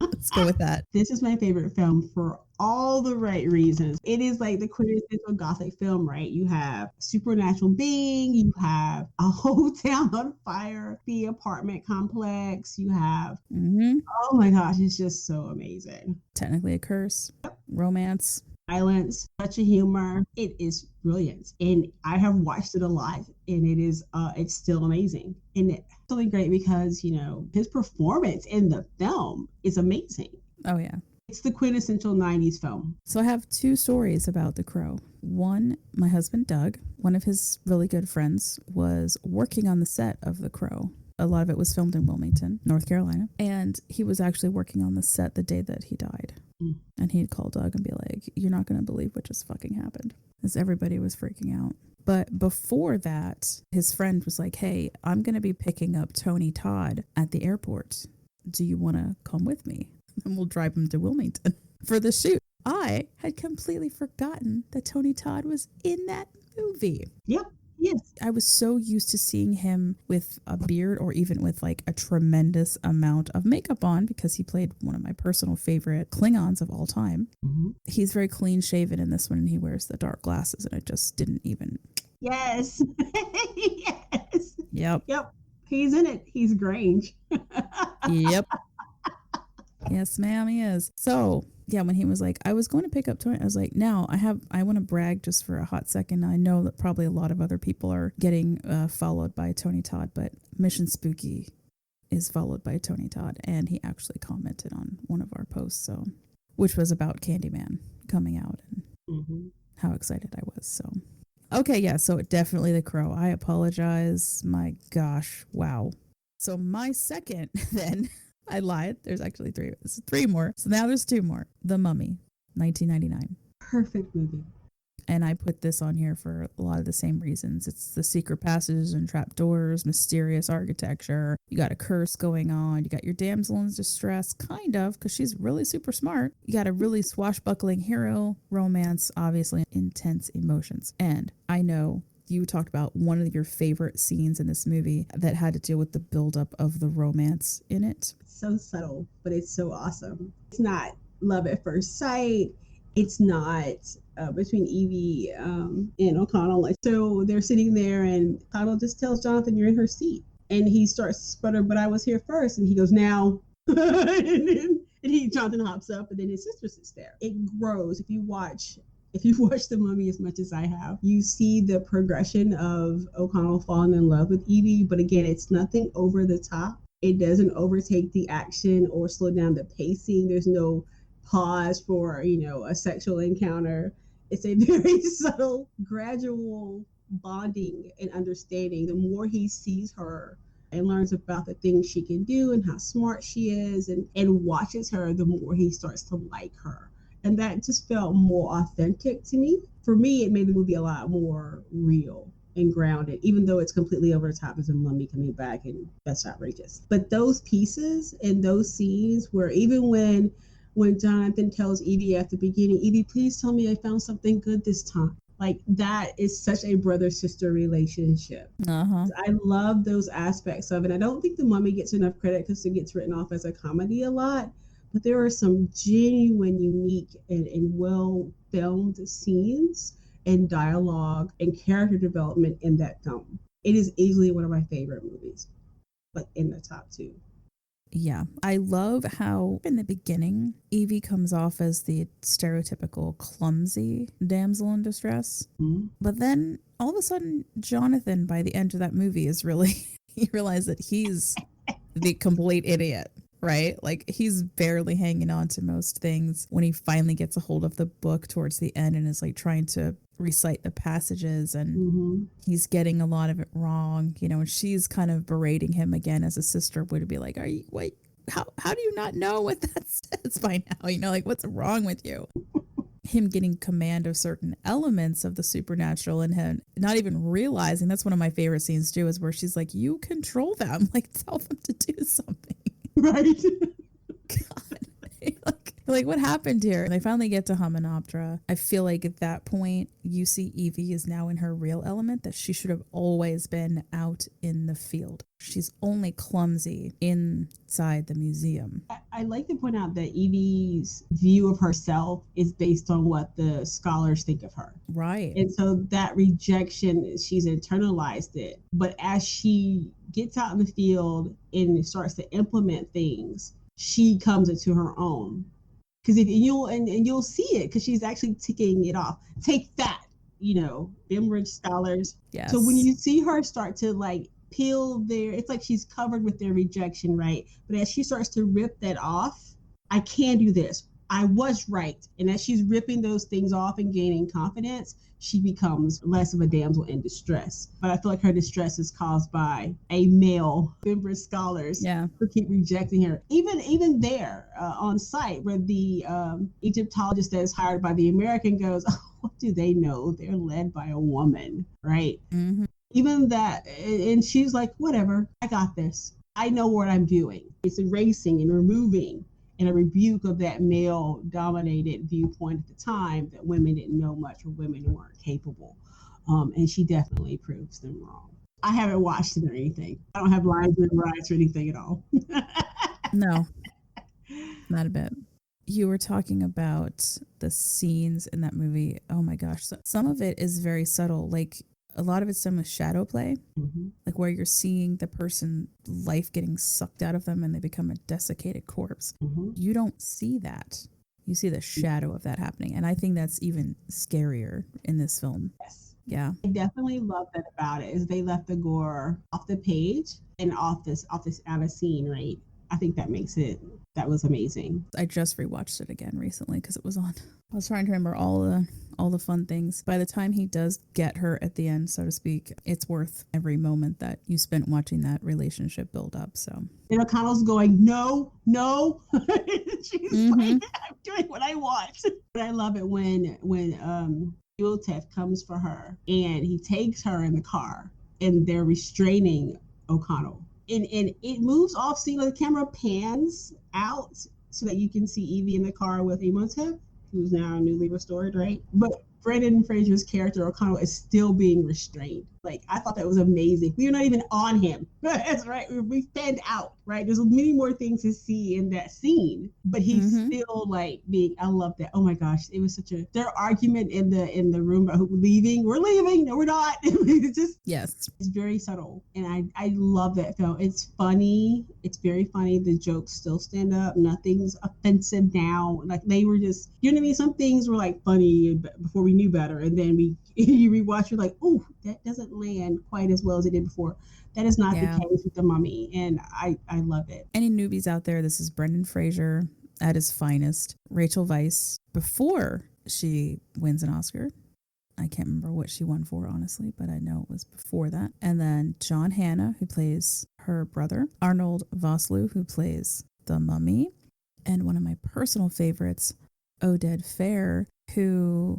S1: Let's go with that.
S2: This is my favorite film for all the right reasons. It is like the quintessential Gothic film, right? You have supernatural being, you have a whole town on fire, the apartment complex, you have, oh my gosh, it's just so amazing.
S1: Technically a curse, romance.
S2: Violence, touch of humor. It is brilliant. And I have watched it a lot, and it is, it's still amazing. And it's really great because, you know, his performance in the film is amazing.
S1: Oh, yeah.
S2: It's the quintessential 90s film.
S1: So I have two stories about The Crow. One, my husband, Doug, one of his really good friends, was working on the set of The Crow A lot of it was filmed in Wilmington, North Carolina. And he was actually working on the set the day that he died.
S2: Mm.
S1: And he'd call Doug and be like, "You're not going to believe what just fucking happened." As everybody was freaking out. But before that, his friend was like, "Hey, I'm going to be picking up Tony Todd at the airport. Do you want to come with me? And we'll drive him to Wilmington for the shoot." I had completely forgotten that Tony Todd was in that movie.
S2: Yep. Yes.
S1: I was so used to seeing him with a beard or even with like a tremendous amount of makeup on because he played one of my personal favorite Klingons of all time.
S2: Mm-hmm.
S1: He's very clean shaven in this one and he wears the dark glasses and it just didn't even.
S2: Yes. Yes.
S1: Yep.
S2: Yep. He's in it. He's Grange.
S1: Yep. Yes, ma'am, he is. So yeah, when he was like, "I was going to pick up Tony," I was like, "Now I want to brag just for a hot second. I know that probably a lot of other people are getting followed by Tony Todd, but Mission Spooky is followed by Tony Todd, and he actually commented on one of our posts, so which was about Candyman coming out and
S2: Mm-hmm.
S1: how excited I was. So okay, yeah, so definitely The Crow. I apologize. My gosh, wow. So my second then. I lied. There's actually three more. So now there's two more. The Mummy, 1999.
S2: Perfect movie.
S1: And I put this on here for a lot of the same reasons. It's the secret passages and trapdoors, mysterious architecture. You got a curse going on. You got your damsel in distress, kind of, because she's really super smart. You got a really swashbuckling hero, romance, obviously intense emotions. And I know you talked about one of your favorite scenes in this movie that had to deal with the buildup of the romance in it.
S2: So subtle, but it's so awesome. It's not love at first sight. It's not between Evie and O'Connell. Like, so they're sitting there, and O'Connell just tells Jonathan, "You're in her seat," and he starts to sputter, "But I was here first," and he goes, "Now." And Jonathan hops up, and then his sister sits there. It grows. If you've watched The Mummy as much as I have, you see the progression of O'Connell falling in love with Evie. But again, it's nothing over the top. It doesn't overtake the action or slow down the pacing. There's no pause for, a sexual encounter. It's a very subtle, gradual bonding and understanding. The more he sees her and learns about the things she can do and how smart she is and watches her, the more he starts to like her. And that just felt more authentic to me. For me, it made the movie a lot more real and grounded, even though it's completely over the top as a mummy coming back, and that's outrageous. But those pieces and those scenes where even when Jonathan tells Evie at the beginning, "Evie, please tell me I found something good this time." Like, that is such a brother-sister relationship.
S1: Uh-huh.
S2: I love those aspects of it. I don't think The Mummy gets enough credit because it gets written off as a comedy a lot. But there are some genuine, unique, and well-filmed scenes and dialogue and character development in that film. It is easily one of my favorite movies, like in the top two.
S1: Yeah, I love how in the beginning, Evie comes off as the stereotypical clumsy damsel in distress.
S2: Mm-hmm.
S1: But then all of a sudden, Jonathan, by the end of that movie, is really, he realized that he's the complete idiot. Right? Like, he's barely hanging on to most things when he finally gets a hold of the book towards the end and is like trying to recite the passages, and
S2: Mm-hmm.
S1: he's getting a lot of it wrong, and she's kind of berating him again as a sister would be like, how do you not know what that says by now? Like, what's wrong with you? Him getting command of certain elements of the supernatural and him not even realizing. That's one of my favorite scenes too, is where she's like, "You control them, like tell them to do something."
S2: Right.
S1: God. Like, what happened here? And they finally get to Hymenoptera. I feel like at that point, you see Evie is now in her real element, that she should have always been out in the field. She's only clumsy inside the museum.
S2: I like to point out that Evie's view of herself is based on what the scholars think of her.
S1: Right.
S2: And so that rejection, she's internalized it. But as she gets out in the field and starts to implement things, she comes into her own. Because if you'll see it, because she's actually ticking it off. Take that, them rich scholars.
S1: Yes.
S2: So when you see her start to like peel it's like she's covered with their rejection, right? But as she starts to rip that off, I can do this. I was right. And as she's ripping those things off and gaining confidence, she becomes less of a damsel in distress. But I feel like her distress is caused by a male member of scholars
S1: Yeah.
S2: who keep rejecting her. Even there on site, where the Egyptologist that is hired by the American goes, oh, what do they know? They're led by a woman, right?
S1: Hmm.
S2: Even that, and she's like, whatever, I got this. I know what I'm doing. It's erasing and removing and a rebuke of that male dominated viewpoint at the time that women didn't know much or women weren't capable. And she definitely proves them wrong. I haven't watched it or anything. I don't have lines memorized or anything at all.
S1: No, not a bit. You were talking about the scenes in that movie. Oh my gosh. So, some of it is very subtle. Like a lot of it's done with shadow play,
S2: Mm-hmm.
S1: like where you're seeing the person life getting sucked out of them and they become a desiccated corpse.
S2: Mm-hmm.
S1: You don't see that. You see the shadow of that happening. And I think that's even scarier in this film.
S2: Yes.
S1: Yeah.
S2: I definitely love that about it is they left the gore off the page and off this out of scene, right? I think that was amazing.
S1: I just rewatched it again recently because it was on. I was trying to remember all the fun things. By the time he does get her at the end, so to speak, it's worth every moment that you spent watching that relationship build up. So
S2: And O'Connell's going, no, no. She's
S1: mm-hmm.
S2: like, I'm doing what I want. But I love it when Yultef comes for her and he takes her in the car and they're restraining O'Connell. And it moves off scene, like the camera pans out so that you can see Evie in the car with Imhotep, who's now newly restored, right? But Brendan Fraser's character O'Connell is still being restrained. Like I thought that was amazing. We are not even on him. That's right. We fanned out, right? There's many more things to see in that scene, but he's
S1: Mm-hmm.
S2: still like being. I love that. Oh my gosh, it was such a their argument in the room about who leaving. We're leaving. No, we're not. It's just
S1: Yes.
S2: it's very subtle, and I love that film. It's funny. It's very funny. The jokes still stand up. Nothing's offensive now. Like they were just, you know what I mean. Some things were like funny before we knew better, and then we you rewatch, you're like, oh, that doesn't land quite as well as it did before. That is not the
S1: Yeah.
S2: case with the Mummy, and I love it.
S1: Any newbies out there, this is Brendan Fraser at his finest. Rachel Weisz before she wins an Oscar. I can't remember what she won for, honestly, but I know it was before that. And then John Hannah, who plays her brother. Arnold Vosloo, who plays the mummy. And one of my personal favorites, Oded Fair, who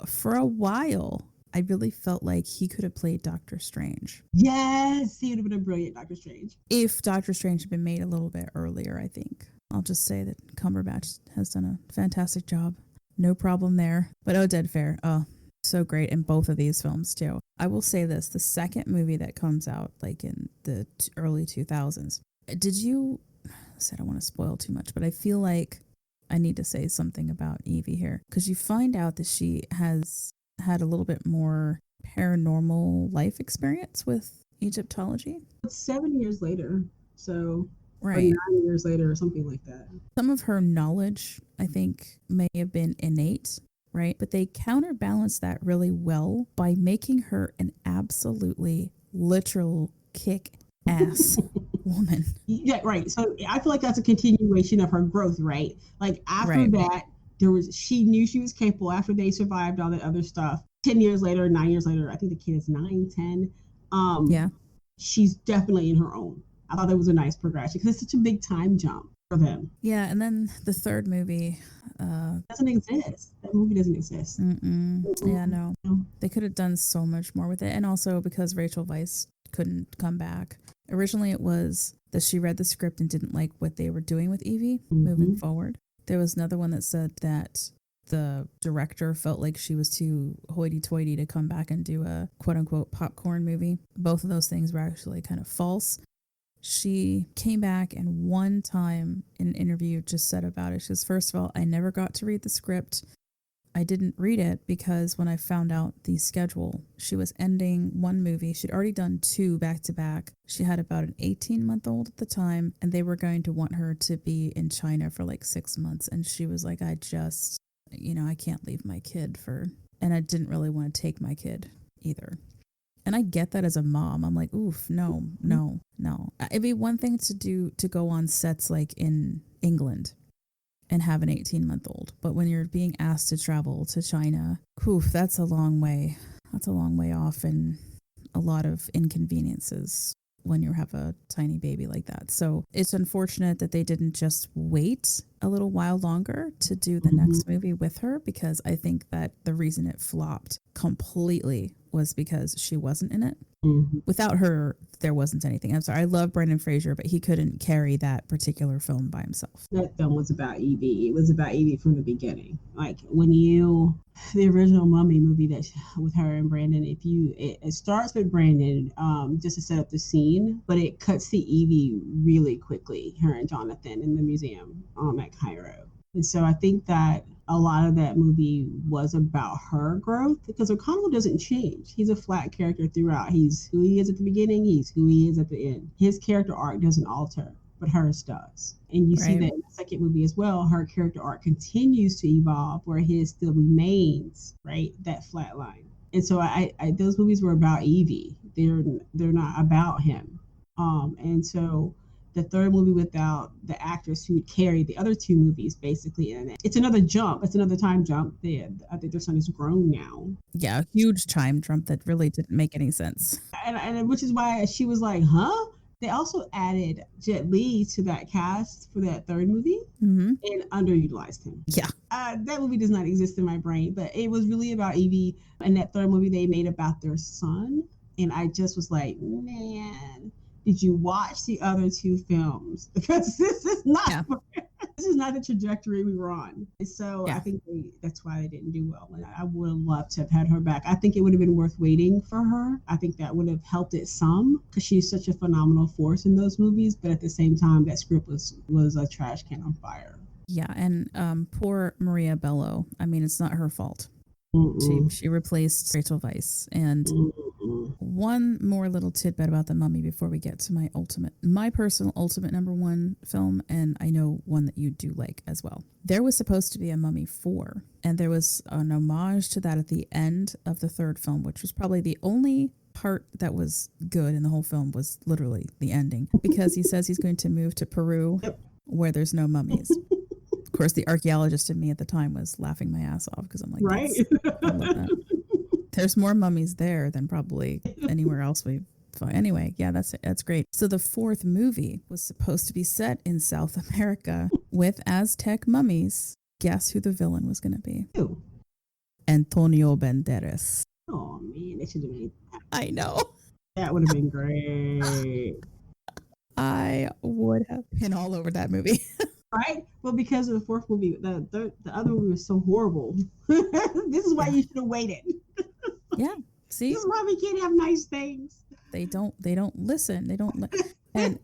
S1: for a while, I really felt like he could have played Doctor Strange.
S2: Yes, he would have been a brilliant Doctor Strange.
S1: If Doctor Strange had been made a little bit earlier, I think. I'll just say that Cumberbatch has done a fantastic job. No problem there. But Oded Fair, oh, so great in both of these films too. I will say this, the second movie that comes out like in the early 2000s. Did you I said I don't want to spoil too much, but I feel like I need to say something about Evie here because you find out that she has had a little bit more paranormal life experience with Egyptology.
S2: It's 7 years later, so or
S1: Right.
S2: 9 years later, or something like that.
S1: Some of her knowledge, I think, may have been innate, right? But they counterbalance that really well by making her an absolutely literal kick ass woman.
S2: Yeah, right. So I feel like that's a continuation of her growth, right? Like after
S1: Right.
S2: that, she knew she was capable after they survived all that other stuff. 10 years later, 9 years later, I think the kid is 9, 10.
S1: Yeah.
S2: She's definitely in her own. I thought that was a nice progression because it's such a big time jump for them.
S1: Yeah. And then the third movie,
S2: It doesn't exist. That movie doesn't exist.
S1: yeah, no.
S2: No.
S1: They could have done so much more with it. And also because Rachel Weisz couldn't come back. Originally, it was that she read the script and didn't like what they were doing with Evie moving forward. There was another one that said that the director felt like she was too hoity-toity to come back and do a quote-unquote popcorn movie. Both of those things were actually kind of false. She came back and one time in an interview just said about it. She says, first of all, I never got to read the script. I didn't read it because when I found out the schedule, she was ending one movie. She'd already done two back to back. She had about an 18-month-old at the time, and they were going to want her to be in China for like 6 months. And she was like, I can't leave my kid and I didn't really want to take my kid either. And I get that as a mom. I'm like, oof, no. It'd be one thing to go on sets like in England and have an 18-month-old. But when you're being asked to travel to China, poof, that's a long way. That's a long way off and a lot of inconveniences when you have a tiny baby like that. So it's unfortunate that they didn't just wait a little while longer to do the
S2: Mhm.
S1: next movie with her, because I think that the reason it flopped completely was because she wasn't in it.
S2: Mhm.
S1: Without her, there wasn't anything. I'm sorry, I love Brendan Fraser, but he couldn't carry that particular film by himself.
S2: That film was about Evie. It was about Evie from the beginning. Like the original Mummy movie with her and Brandon. It starts with Brandon, just to set up the scene, but it cuts to Evie really quickly. Her and Jonathan in the museum, at Cairo. And so I think that a lot of that movie was about her growth because O'Connell doesn't change. He's a flat character throughout. He's who he is at the beginning, he's who he is at the end. His character arc doesn't alter, but hers does. And you see
S1: Right.
S2: that in the second movie as well. Her character arc continues to evolve where his still remains, right? That flat line. And so those movies were about Evie. They're not about him. And so the third movie without the actress who would carry the other two movies basically in it. It's another jump. It's another time jump. I think their son is grown now.
S1: Yeah, a huge time jump that really didn't make any sense.
S2: And which is why she was like, huh? They also added Jet Li to that cast for that third movie
S1: Mm-hmm.
S2: and underutilized him.
S1: Yeah.
S2: That movie does not exist in my brain, but it was really about Evie. And that third movie they made about their son. And I just was like, man, did you watch the other two films? Because
S1: Yeah.
S2: this is not the trajectory we were on. And so I
S1: Yeah.
S2: think that's why they didn't do well. And I would have loved to have had her back. I think it would have been worth waiting for her. I think that would have helped it some because she's such a phenomenal force in those movies. But at the same time, that script was a trash can on fire.
S1: Yeah. And poor Maria Bello. I mean, it's not her fault.
S2: Mm-mm.
S1: She replaced Rachel Weisz. And
S2: Mm-mm.
S1: one more little tidbit about the Mummy before we get to my personal ultimate number one film, and I know one that you do like as well. There was supposed to be a Mummy 4, and there was an homage to that at the end of the third film, which was probably the only part that was good in the whole film was literally the ending, because he says he's going to move to Peru
S2: Yep.
S1: where there's no mummies. Of course, the archaeologist in me at the time was laughing my ass off because I'm like,
S2: Right?
S1: I love that. There's more mummies there than probably anywhere else we find. Anyway, yeah, that's great. So the fourth movie was supposed to be set in South America with Aztec mummies. Guess who the villain was going to be?
S2: Ew.
S1: Antonio Banderas.
S2: Oh man, they should have made
S1: I know.
S2: that. Would have been great.
S1: I would have been all over that movie.
S2: Right? Well, because of the fourth movie, the other movie was so horrible. This is why
S1: Yeah.
S2: you should have waited.
S1: Yeah. See,
S2: This is why we can't have nice things.
S1: they don't listen. They don't and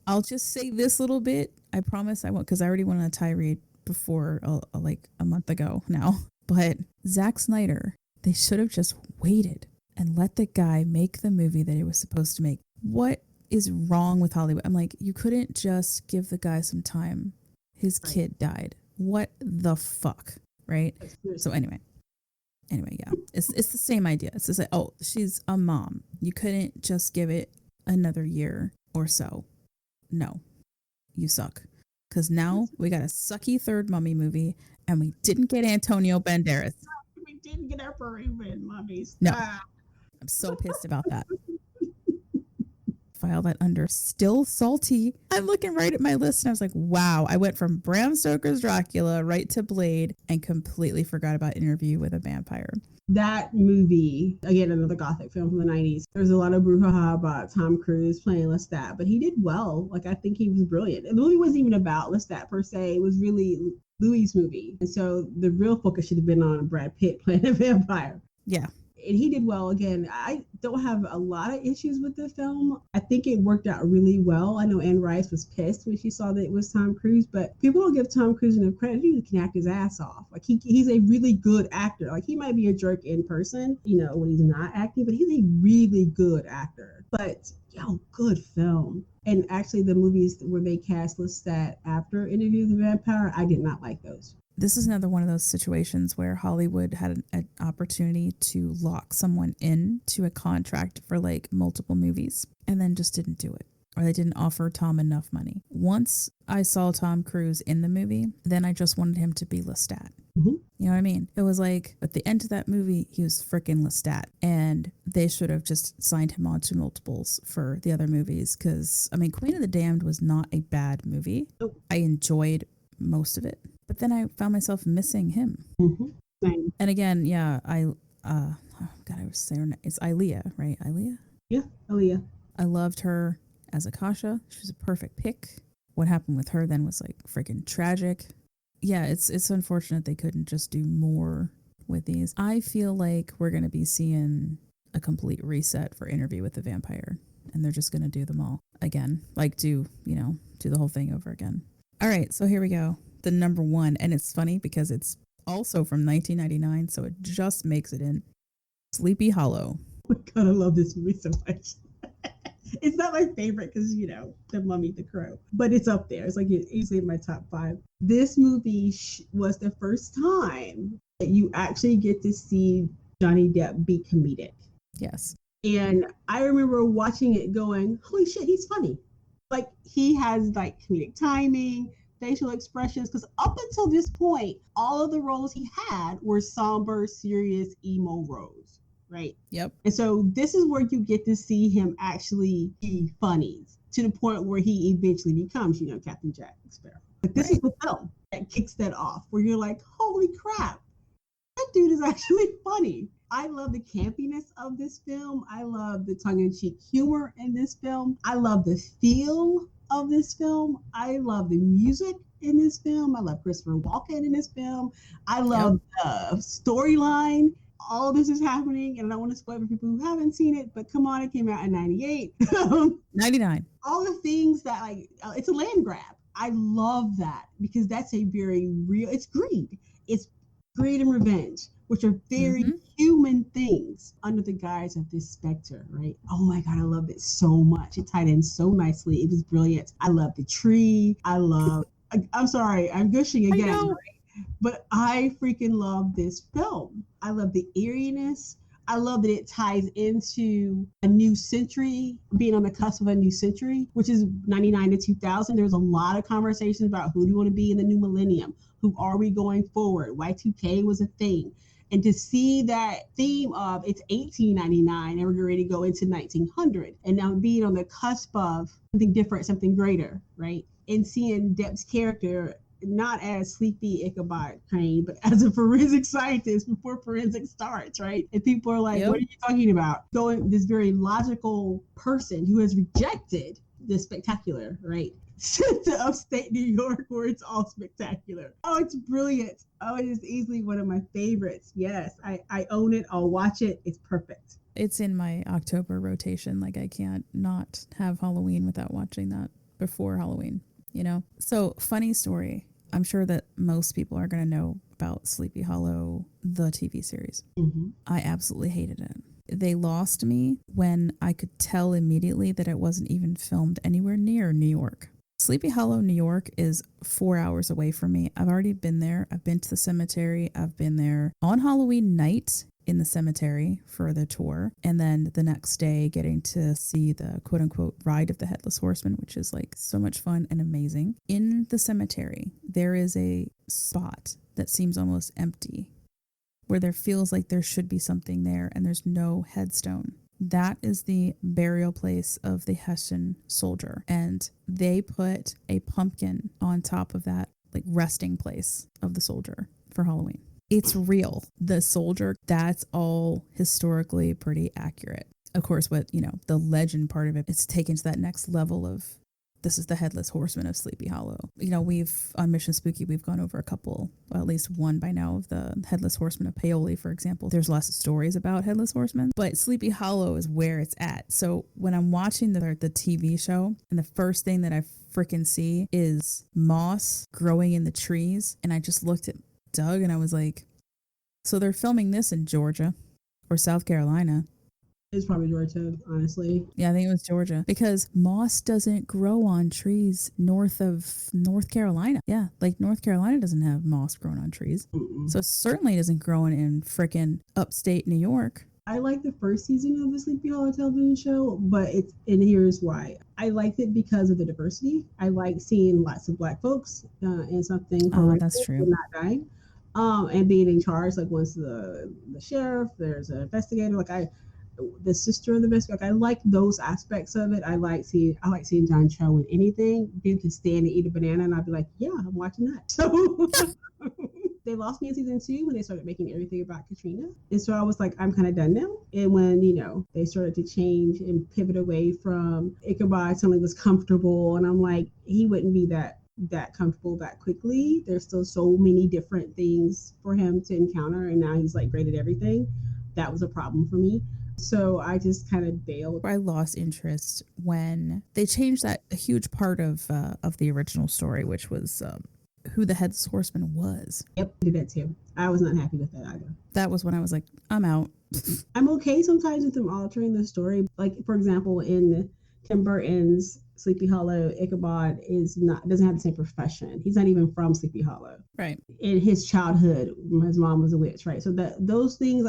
S1: I'll just say this little bit. I promise I won't, because I already went on a tirade before like a month ago now. But Zack Snyder, they should have just waited and let the guy make the movie that he was supposed to make. What is wrong with Hollywood? I'm like, you couldn't just give the guy some time. His
S2: Right.
S1: kid died. What the fuck? Right? So anyway, yeah, it's the same idea. It's just like, oh, she's a mom. You couldn't just give it another year or so. No, you suck. Because now we got a sucky third Mummy movie, and we didn't get Antonio Banderas.
S2: We didn't get our Peruvian mummies.
S1: No, I'm so pissed about that. File that under still salty. I'm looking right at my list and I was like, wow, I went from Bram Stoker's Dracula right to Blade and completely forgot about Interview with a Vampire.
S2: That movie, again, another Gothic film from the 90s. There's a lot of brouhaha about Tom Cruise playing Lestat, but he did well. Like, I think he was brilliant. And the movie wasn't even about Lestat per se. It was really Louis' movie. And so the real focus should have been on Brad Pitt playing a vampire.
S1: Yeah.
S2: And he did well. Again, I don't have a lot of issues with the film. I think it worked out really well. I know Anne Rice was pissed when she saw that it was Tom Cruise, but people don't give Tom Cruise enough credit. He can act his ass off. Like he's a really good actor. Like he might be a jerk in person, when he's not acting, but he's a really good actor. But good film. And actually, the movies where they cast Lestat after Interview with the Vampire, I did not like those.
S1: This is another one of those situations where Hollywood had an opportunity to lock someone in to a contract for like multiple movies and then just didn't do it. or they didn't offer Tom enough money. Once I saw Tom Cruise in the movie, then I just wanted him to be Lestat.
S2: Mhm.
S1: You know what I mean? It was like at the end of that movie, he was freaking Lestat, and they should have just signed him on to multiples for the other movies. Because I mean, Queen of the Damned was not a bad movie.
S2: Nope.
S1: I enjoyed most of it, but then I found myself missing him.
S2: Mhm. Same.
S1: And again, yeah, oh God, I was saying her name. It's Ilea, right? Ilea.
S2: Yeah. Oh yeah.
S1: I loved her as Akasha. She was a perfect pick. What happened with her then was like freaking tragic. Yeah, it's unfortunate they couldn't just do more with these. I feel like we're going to be seeing a complete reset for Interview with the Vampire, and they're just going to do them all again, like do the whole thing over again. All right, so here we go. The number one, and it's funny because it's also from 1999, so it just makes it in. Sleepy Hollow.
S2: Oh my God, I love this movie so much. It's not my favorite because, The Mummy, The Crow, but it's up there. It's like easily in my top 5. This movie was the first time that you actually get to see Johnny Depp be comedic.
S1: Yes.
S2: And I remember watching it going, holy shit, he's funny. Like, he has like comedic timing, facial expressions, because up until this point, all of the roles he had were somber, serious, emo roles. Right.
S1: Yep.
S2: And so this is where you get to see him actually be funny to the point where he eventually becomes, Captain Jack Sparrow. But this is the film that kicks that off, where you're like, holy crap, that dude is actually funny. I love the campiness of this film. I love the tongue-in-cheek humor in this film. I love the feel of this film. I love the music in this film. I love Christopher Walken in this film. I love the storyline. All this is happening, and I don't want to spoil for people who haven't seen it, but come on, it came out in 98.
S1: 99.
S2: All the things that, it's a land grab. I love that because that's a very real, it's greed. It's greed and revenge, which are very human things under the guise of this specter, right? Oh my God, I love it so much. It tied in so nicely. It was brilliant. I love the tree. I'm sorry, I'm gushing again. Right? But I freaking love this film. I love the eeriness. I love that it ties into a new century, being on the cusp of a new century, which is 99 to 2000. There's a lot of conversations about who do you want to be in the new millennium? Who are we going forward? Y2K was a thing. And to see that theme of it's 1899 and we're ready to go into 1900 and now being on the cusp of something different, something greater, right? And seeing Depp's character not as Sleepy Ichabod Crane, but as a forensic scientist before forensic starts, right? And people are like, what are you talking about? Going this very logical person who has rejected the spectacular, right? To upstate New York where it's all spectacular. Oh, it's brilliant. Oh, it is easily one of my favorites. Yes, I own it. I'll watch it. It's perfect.
S1: It's in my October rotation. Like I can't not have Halloween without watching that before Halloween. So funny story. I'm sure that most people are going to know about Sleepy Hollow, the TV series. I absolutely hated it. They lost me when I could tell immediately that it wasn't even filmed anywhere near New York. Sleepy Hollow, New York is 4 hours away from me. I've already been there. I've been to the cemetery. I've been there on Halloween night in the cemetery for the tour, and then the next day getting to see the quote unquote ride of the Headless Horseman, which is like so much fun and amazing. In the cemetery, there is a spot that seems almost empty where there feels like there should be something there and there's no headstone. That is the burial place of the Hessian soldier, and they put a pumpkin on top of that like resting place of the soldier for Halloween. It's real. The soldier, that's all historically pretty accurate. Of course, what, the legend part of it, it's taken to that next level of this is the Headless Horseman of Sleepy Hollow. We've, on Mission Spooky, we've gone over a couple, well, at least one by now, of the Headless Horseman of Paoli, for example. There's lots of stories about Headless Horsemen, but Sleepy Hollow is where it's at. So when I'm watching the TV show, and the first thing that I freaking see is moss growing in the trees, and I just looked at Doug and I was like, so they're filming this in Georgia or South Carolina.
S2: It's probably Georgia, honestly.
S1: Yeah, I think it was Georgia, because moss doesn't grow on trees north of North Carolina. Yeah, like North Carolina doesn't have moss growing on trees. So it certainly doesn't grow in frickin' upstate New York.
S2: I like the first season of the Sleepy Hollow television show, but and here's why. I liked it because of the diversity. I like seeing lots of Black folks in something
S1: Oh, that's
S2: horrific
S1: true.
S2: and not dying, and being in charge. Like once the sheriff, there's an investigator. The sister of the investigator. Like I like those aspects of it. I like seeing John Cho in anything. Dude can stand and eat a banana, and I'd be like, yeah, I'm watching that. So they lost me in season 2 when they started making everything about Katrina. And so I was like, I'm kind of done now. And when, they started to change and pivot away from Ichabod suddenly was comfortable. And I'm like, he wouldn't be that comfortable that quickly. There's still so many different things for him to encounter. And now he's like great at everything. That was a problem for me. So I just kind of bailed.
S1: I lost interest when they changed that a huge part of the original story, which was who the head horseman was.
S2: Yep, I did that too. I was not happy with that either.
S1: That was when I was like, I'm out.
S2: I'm okay sometimes with them altering the story. Like for example, in Tim Burton's Sleepy Hollow, Ichabod doesn't have the same profession. He's not even from Sleepy Hollow.
S1: Right.
S2: In his childhood, his mom was a witch, right? So those things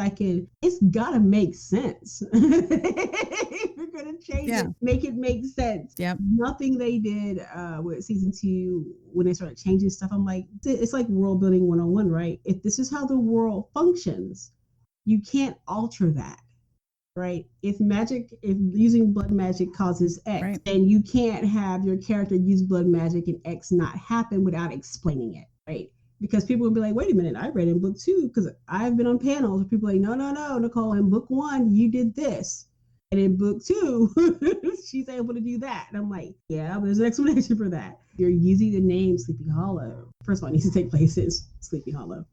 S2: it's gotta make sense. If you're gonna change it, make it make sense.
S1: Yep.
S2: Nothing they did with season 2 when they started changing stuff, I'm like, it's like world building 101, right? If this is how the world functions, you can't alter that. Right? If using blood magic causes X,
S1: right,
S2: then you can't have your character use blood magic and X not happen without explaining it, right? Because people will be like, wait a minute, I read in book 2, because I've been on panels where people are like, no, Nicole, in book 1, you did this. And in book 2, she's able to do that. And I'm like, yeah, but there's an explanation for that. You're using the name Sleepy Hollow. First of all, it needs to take place in Sleepy Hollow.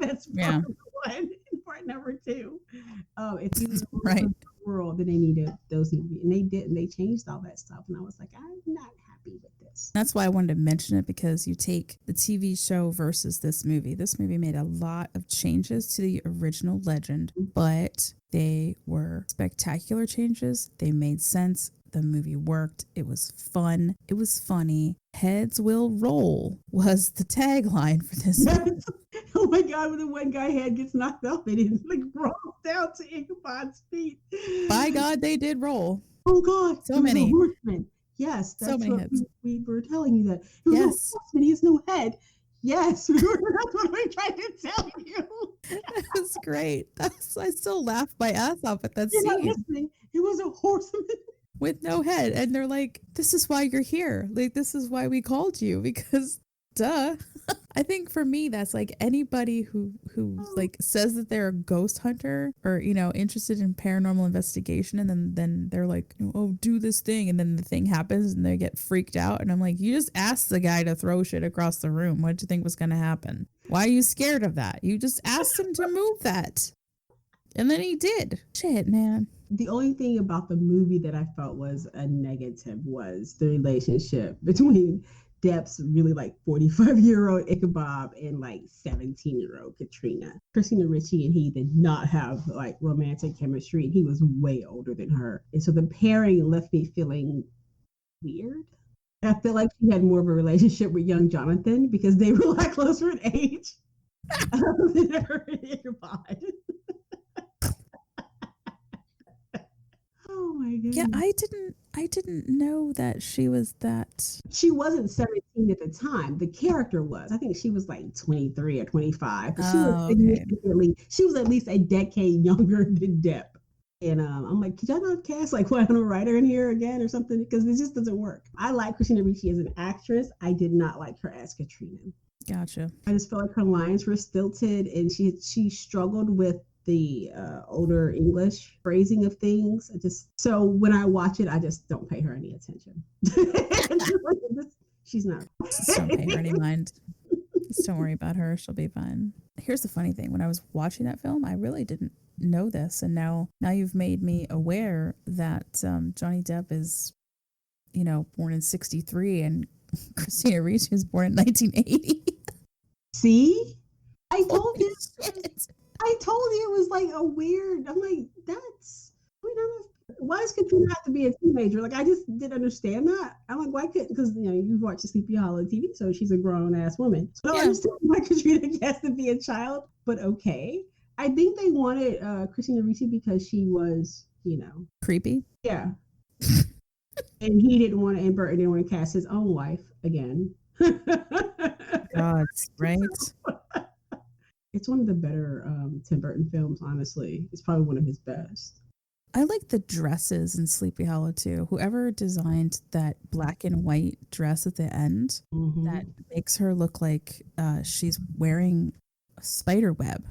S2: That's part one. Part number 2. If you
S1: right.
S2: the world, then those need to be, and they did, and they changed all that stuff. And I was like, I'm not happy with this.
S1: That's why I wanted to mention it, because you take the TV show versus this movie. This movie made a lot of changes to the original legend, but they were spectacular changes. They made sense. The movie worked. It was fun. It was funny. Heads will roll was the tagline for this.
S2: Oh my God, when the one guy head gets knocked off and it like rolls down to Ichabod's feet.
S1: By God, they did roll.
S2: Oh God.
S1: So many.
S2: Yes, that's
S1: so many
S2: what
S1: heads.
S2: We were telling you that. He was
S1: yes.
S2: a horseman, he has no head. Yes, that's what we tried to tell you.
S1: That was great. I still laugh my ass off at that
S2: You're
S1: scene.
S2: Not listening. It was a horseman
S1: with no head, and they're like, this is why you're here, like this is why we called you, because duh. I think for me, that's like anybody who like says that they're a ghost hunter or interested in paranormal investigation, and then they're like, oh, do this thing, and then the thing happens and they get freaked out, and I'm like, you just asked the guy to throw shit across the room. What did you think was going to happen? Why are you scared of that? You just asked him to move that, and then he did. Shit, man.
S2: The only thing about the movie that I felt was a negative was the relationship between Depp's really like 45-year-old Ichabod and like 17-year-old Katrina. Christina Ricci and he did not have like romantic chemistry, and he was way older than her. And so the pairing left me feeling weird. I feel like she had more of a relationship with young Jonathan because they were a lot closer in age than her and Ichabod. Oh my goodness.
S1: Yeah, I didn't know that she was that.
S2: She wasn't 17 at the time. The character was. I think she was like 23 or 25. But she was at least a decade younger than Depp. And I'm like, could y'all not cast like Winona Ryder in here again or something? Because it just doesn't work. I like Christina Ricci as an actress. I did not like her as Katrina.
S1: Gotcha.
S2: I just felt like her lines were stilted, and she struggled with the older English phrasing of things. So when I watch it, I just don't pay her any attention. She's not.
S1: Just don't pay her any mind. Just don't worry about her. She'll be fine. Here's the funny thing. When I was watching that film, I really didn't know this. And now you've made me aware that Johnny Depp is, born in 1963 and Christina Ricci was born in 1980.
S2: See? I told you.
S1: Shit.
S2: I told you it was like a weird. I'm like, why does Katrina have to be a teenager? Like, I just didn't understand that. I'm like, why couldn't? Because you've watched the Sleepy Hollow TV, so she's a grown ass woman. So I don't understand why Katrina has to be a child. But okay, I think they wanted Christina Ricci because she was,
S1: Creepy.
S2: yeah. And he didn't want to, and Burton didn't want to cast his own wife again.
S1: Gods, right?
S2: It's one of the better Tim Burton films, honestly. It's probably one of his best.
S1: I like the dresses in Sleepy Hollow too. Whoever designed that black and white dress at the end that
S2: Hmm.
S1: makes her look like she's wearing a spider web.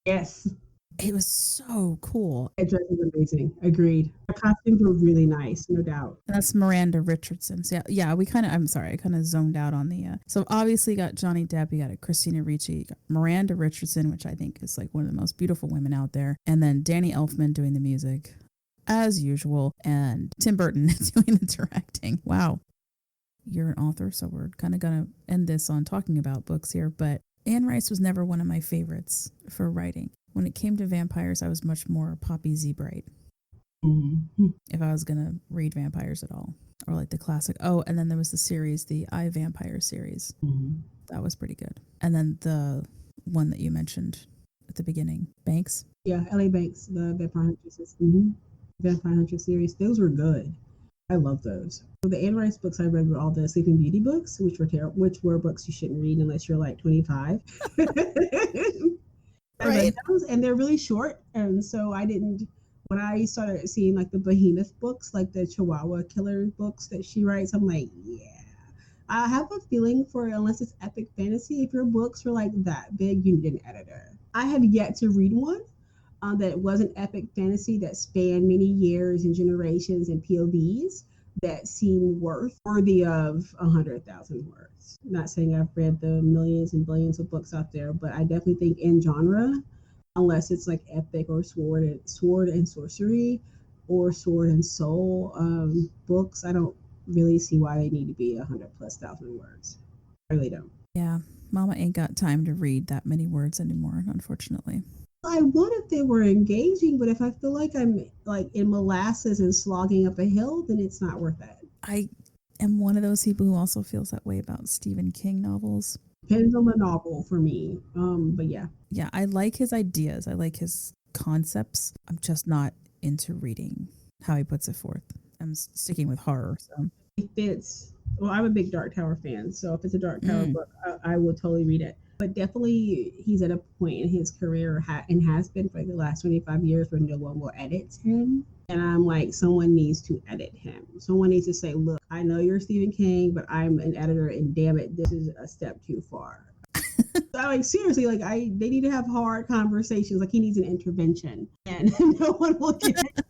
S2: Yes,
S1: It was so cool.
S2: that dress is amazing. Agreed. The costumes were really nice, no doubt.
S1: That's Miranda Richardson. So yeah, we kind of. I'm sorry, I kind of zoned out on the. So obviously, you got Johnny Depp, you got a Christina Ricci, you got Miranda Richardson, which I think is like one of the most beautiful women out there, and then Danny Elfman doing the music, as usual, and Tim Burton doing the directing. Wow, you're an author, so we're kind of gonna end this on talking about books here. But Anne Rice was never one of my favorites for writing. When it came to vampires, I was much more Poppy Z. Bright
S2: Hmm.
S1: if I was gonna read vampires at all, or like the classic. Oh, and then there was the series, the I Vampire series.
S2: Hmm.
S1: That was pretty good. And then the one that you mentioned at the beginning, Banks.
S2: Yeah, L.A. Banks, the Vampire Huntress. Hmm. Vampire Huntress series. Those were good. I love those. So the Anne Rice books I read were all the Sleeping Beauty books, which were terrible, which were books you shouldn't read unless you're like 25. I read
S1: Right.
S2: those, and they're really short, and so I didn't. When I started seeing like the Behemoth books, like the Chihuahua Killer books that she writes, I'm like, yeah. I have a feeling for unless it's epic fantasy, if your books are like that big, you need an editor. I have yet to read one that wasn't epic fantasy that spanned many years and generations and POVs that seem worthy of 100,000 words. Not saying I've read the millions and billions of books out there, but I definitely think in genre, unless it's like epic or sword and sorcery or sword and soul books, I don't really see why they need to be 100,000+ words. I really don't.
S1: Yeah, Mama ain't got time to read that many words anymore, unfortunately.
S2: I would if they were engaging, but if I feel like I'm like in molasses and slogging up a hill, then it's not worth it.
S1: I am one of those people who also feels that way about Stephen King novels.
S2: Depends on the novel for me. But yeah,
S1: Yeah, I like his ideas. I like his concepts. I'm just not into reading how he puts it forth. I'm sticking with horror. So,
S2: if it's well, I'm a big Dark Tower fan, so if it's a Dark Tower
S1: mm,
S2: book, I will totally read it. But definitely, he's at a point in his career and has been for like the last 25 years where no one will edit him. And I'm like, someone needs to edit him. Someone needs to say, look, I know you're Stephen King, but I'm an editor, and damn it, this is a step too far. So, like seriously, like they need to have hard conversations. Like he needs an intervention, and no one will get it.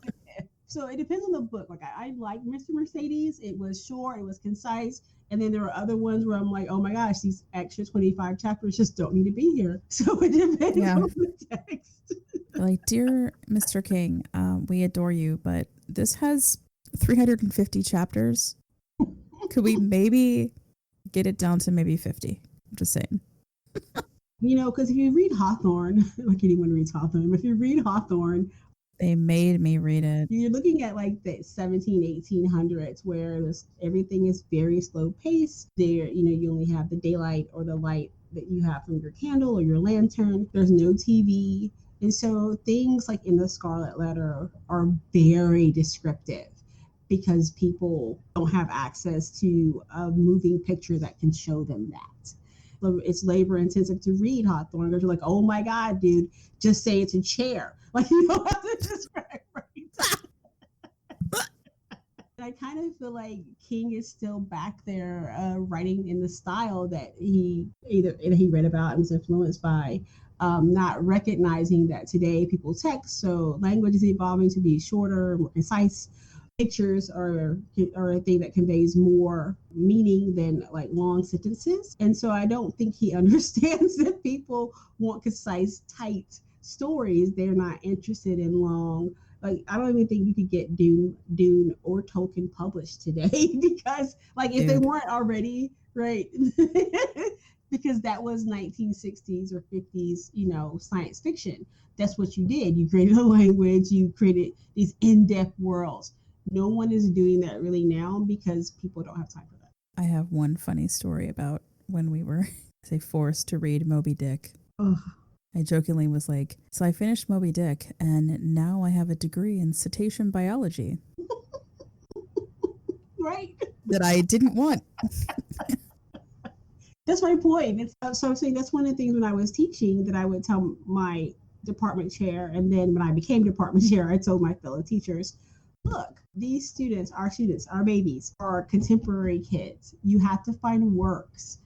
S2: So it depends on the book. Like I like Mr. Mercedes. It was short, it was concise, and then there were other ones where I'm like, oh my gosh, these extra 25 chapters just don't need to be here. So it depends
S1: yeah,
S2: on the text.
S1: like, dear Mr. King, we adore you, but this has 350 chapters. Could we maybe get it down to maybe 50? I'm just saying.
S2: Because if you read Hawthorne, like anyone reads Hawthorne, but if you read Hawthorne,
S1: They made me read it.
S2: you're looking at like the 1800s where everything is very slow paced. There, you only have the daylight or the light that you have from your candle or your lantern. There's no TV. And so things like in the Scarlet Letter are very descriptive because people don't have access to a moving picture that can show them that. It's labor intensive to read Hawthorne because you're like, oh my God, dude, just say it's a chair. Like you don't have to describe right. I kind of feel like King is still back there writing in the style that he read about and was influenced by, not recognizing that today people text, so language is evolving to be shorter, more concise. Pictures are a thing that conveys more meaning than like long sentences, and so I don't think he understands that people want concise, tight stories. They're not interested in long, like I don't even think you could get Dune or Tolkien published today because like if they
S1: Dude,
S2: weren't already right, because that was 1960s or 50s, science fiction. That's what you did. You created a language. You created these in-depth worlds. No one is doing that really now because people don't have time for that.
S1: I have one funny story about when we were, say, forced to read Moby Dick.
S2: Ugh.
S1: I jokingly was like, so I finished Moby Dick and now I have a degree in cetacean biology
S2: Right.
S1: that I didn't want.
S2: That's my point. So I'm saying that's one of the things when I was teaching that I would tell my department chair, and then when I became department chair, I told my fellow teachers, look, these students, our babies, are contemporary kids. You have to find works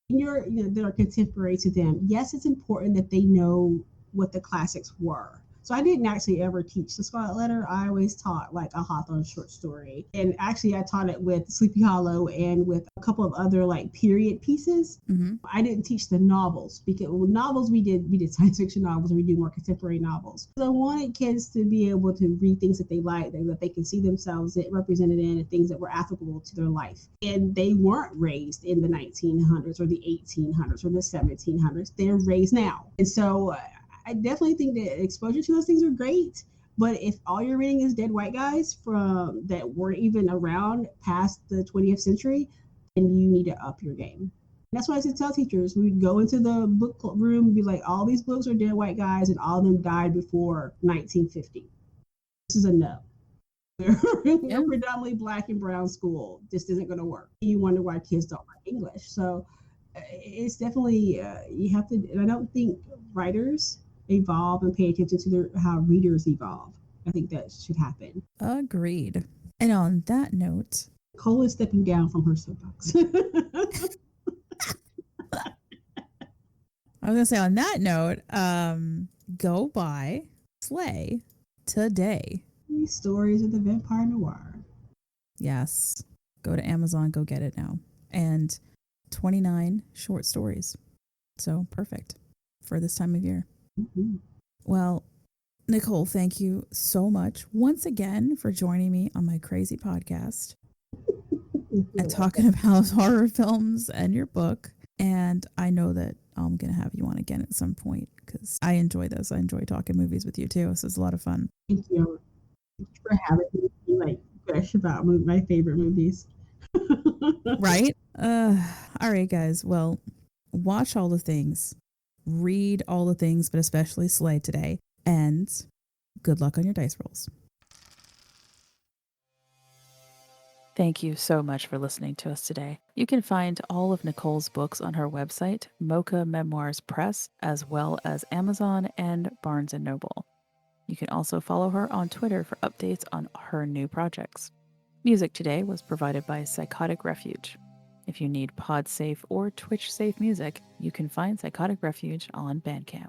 S2: that are contemporary to them. Yes, it's important that they know what the classics were. So I didn't actually ever teach the Scarlet Letter. I always taught like a Hawthorne short story. And actually I taught it with Sleepy Hollow and with a couple of other like period pieces.
S1: Mm-hmm.
S2: I didn't teach the novels because with novels we did science fiction novels and we do more contemporary novels. So I wanted kids to be able to read things that they like, that they can see themselves represented in, and things that were applicable to their life. And they weren't raised in the 1900s or the 1800s or the 1700s. They're raised now. And so I definitely think that exposure to those things are great. But if all you're reading is dead white guys from that weren't even around past the 20th century, then you need to up your game. That's why I used to tell teachers, we'd go into the book room and be like, all these books are dead white guys and all of them died before 1950. This is a no. We're predominantly black and brown school. This isn't going to work. You wonder why kids don't like English. So it's definitely, you have to, and I don't think writers evolve and pay attention to how readers evolve. I think that should happen.
S1: Agreed. And on that note,
S2: Nicole is stepping down from her soapbox.
S1: I was gonna say on that note, go buy Slay today.
S2: These stories of the vampire noir.
S1: Yes. Go to Amazon, go get it now. And 29 short stories. So perfect for this time of year.
S2: Mm-hmm.
S1: Well, Nicole, thank you so much once again for joining me on my crazy podcast and talking about horror films and your book. And I know that I'm going to have you on again at some point because I enjoy this. I enjoy talking movies with you too. So it's a lot of fun.
S2: Thank you for having me like gush about my favorite movies.
S1: Right? All right, guys. Well, watch all the things, read all the things, but especially Slay today. And good luck on your dice rolls. Thank you so much for listening to us today. You can find all of Nicole's books on her website, Mocha Memoirs Press, as well as Amazon and Barnes & Noble. You can also follow her on Twitter for updates on her new projects. Music today was provided by Psychotic Refuge. If you need pod-safe or Twitch-safe music, you can find Psychotic Refuge on Bandcamp.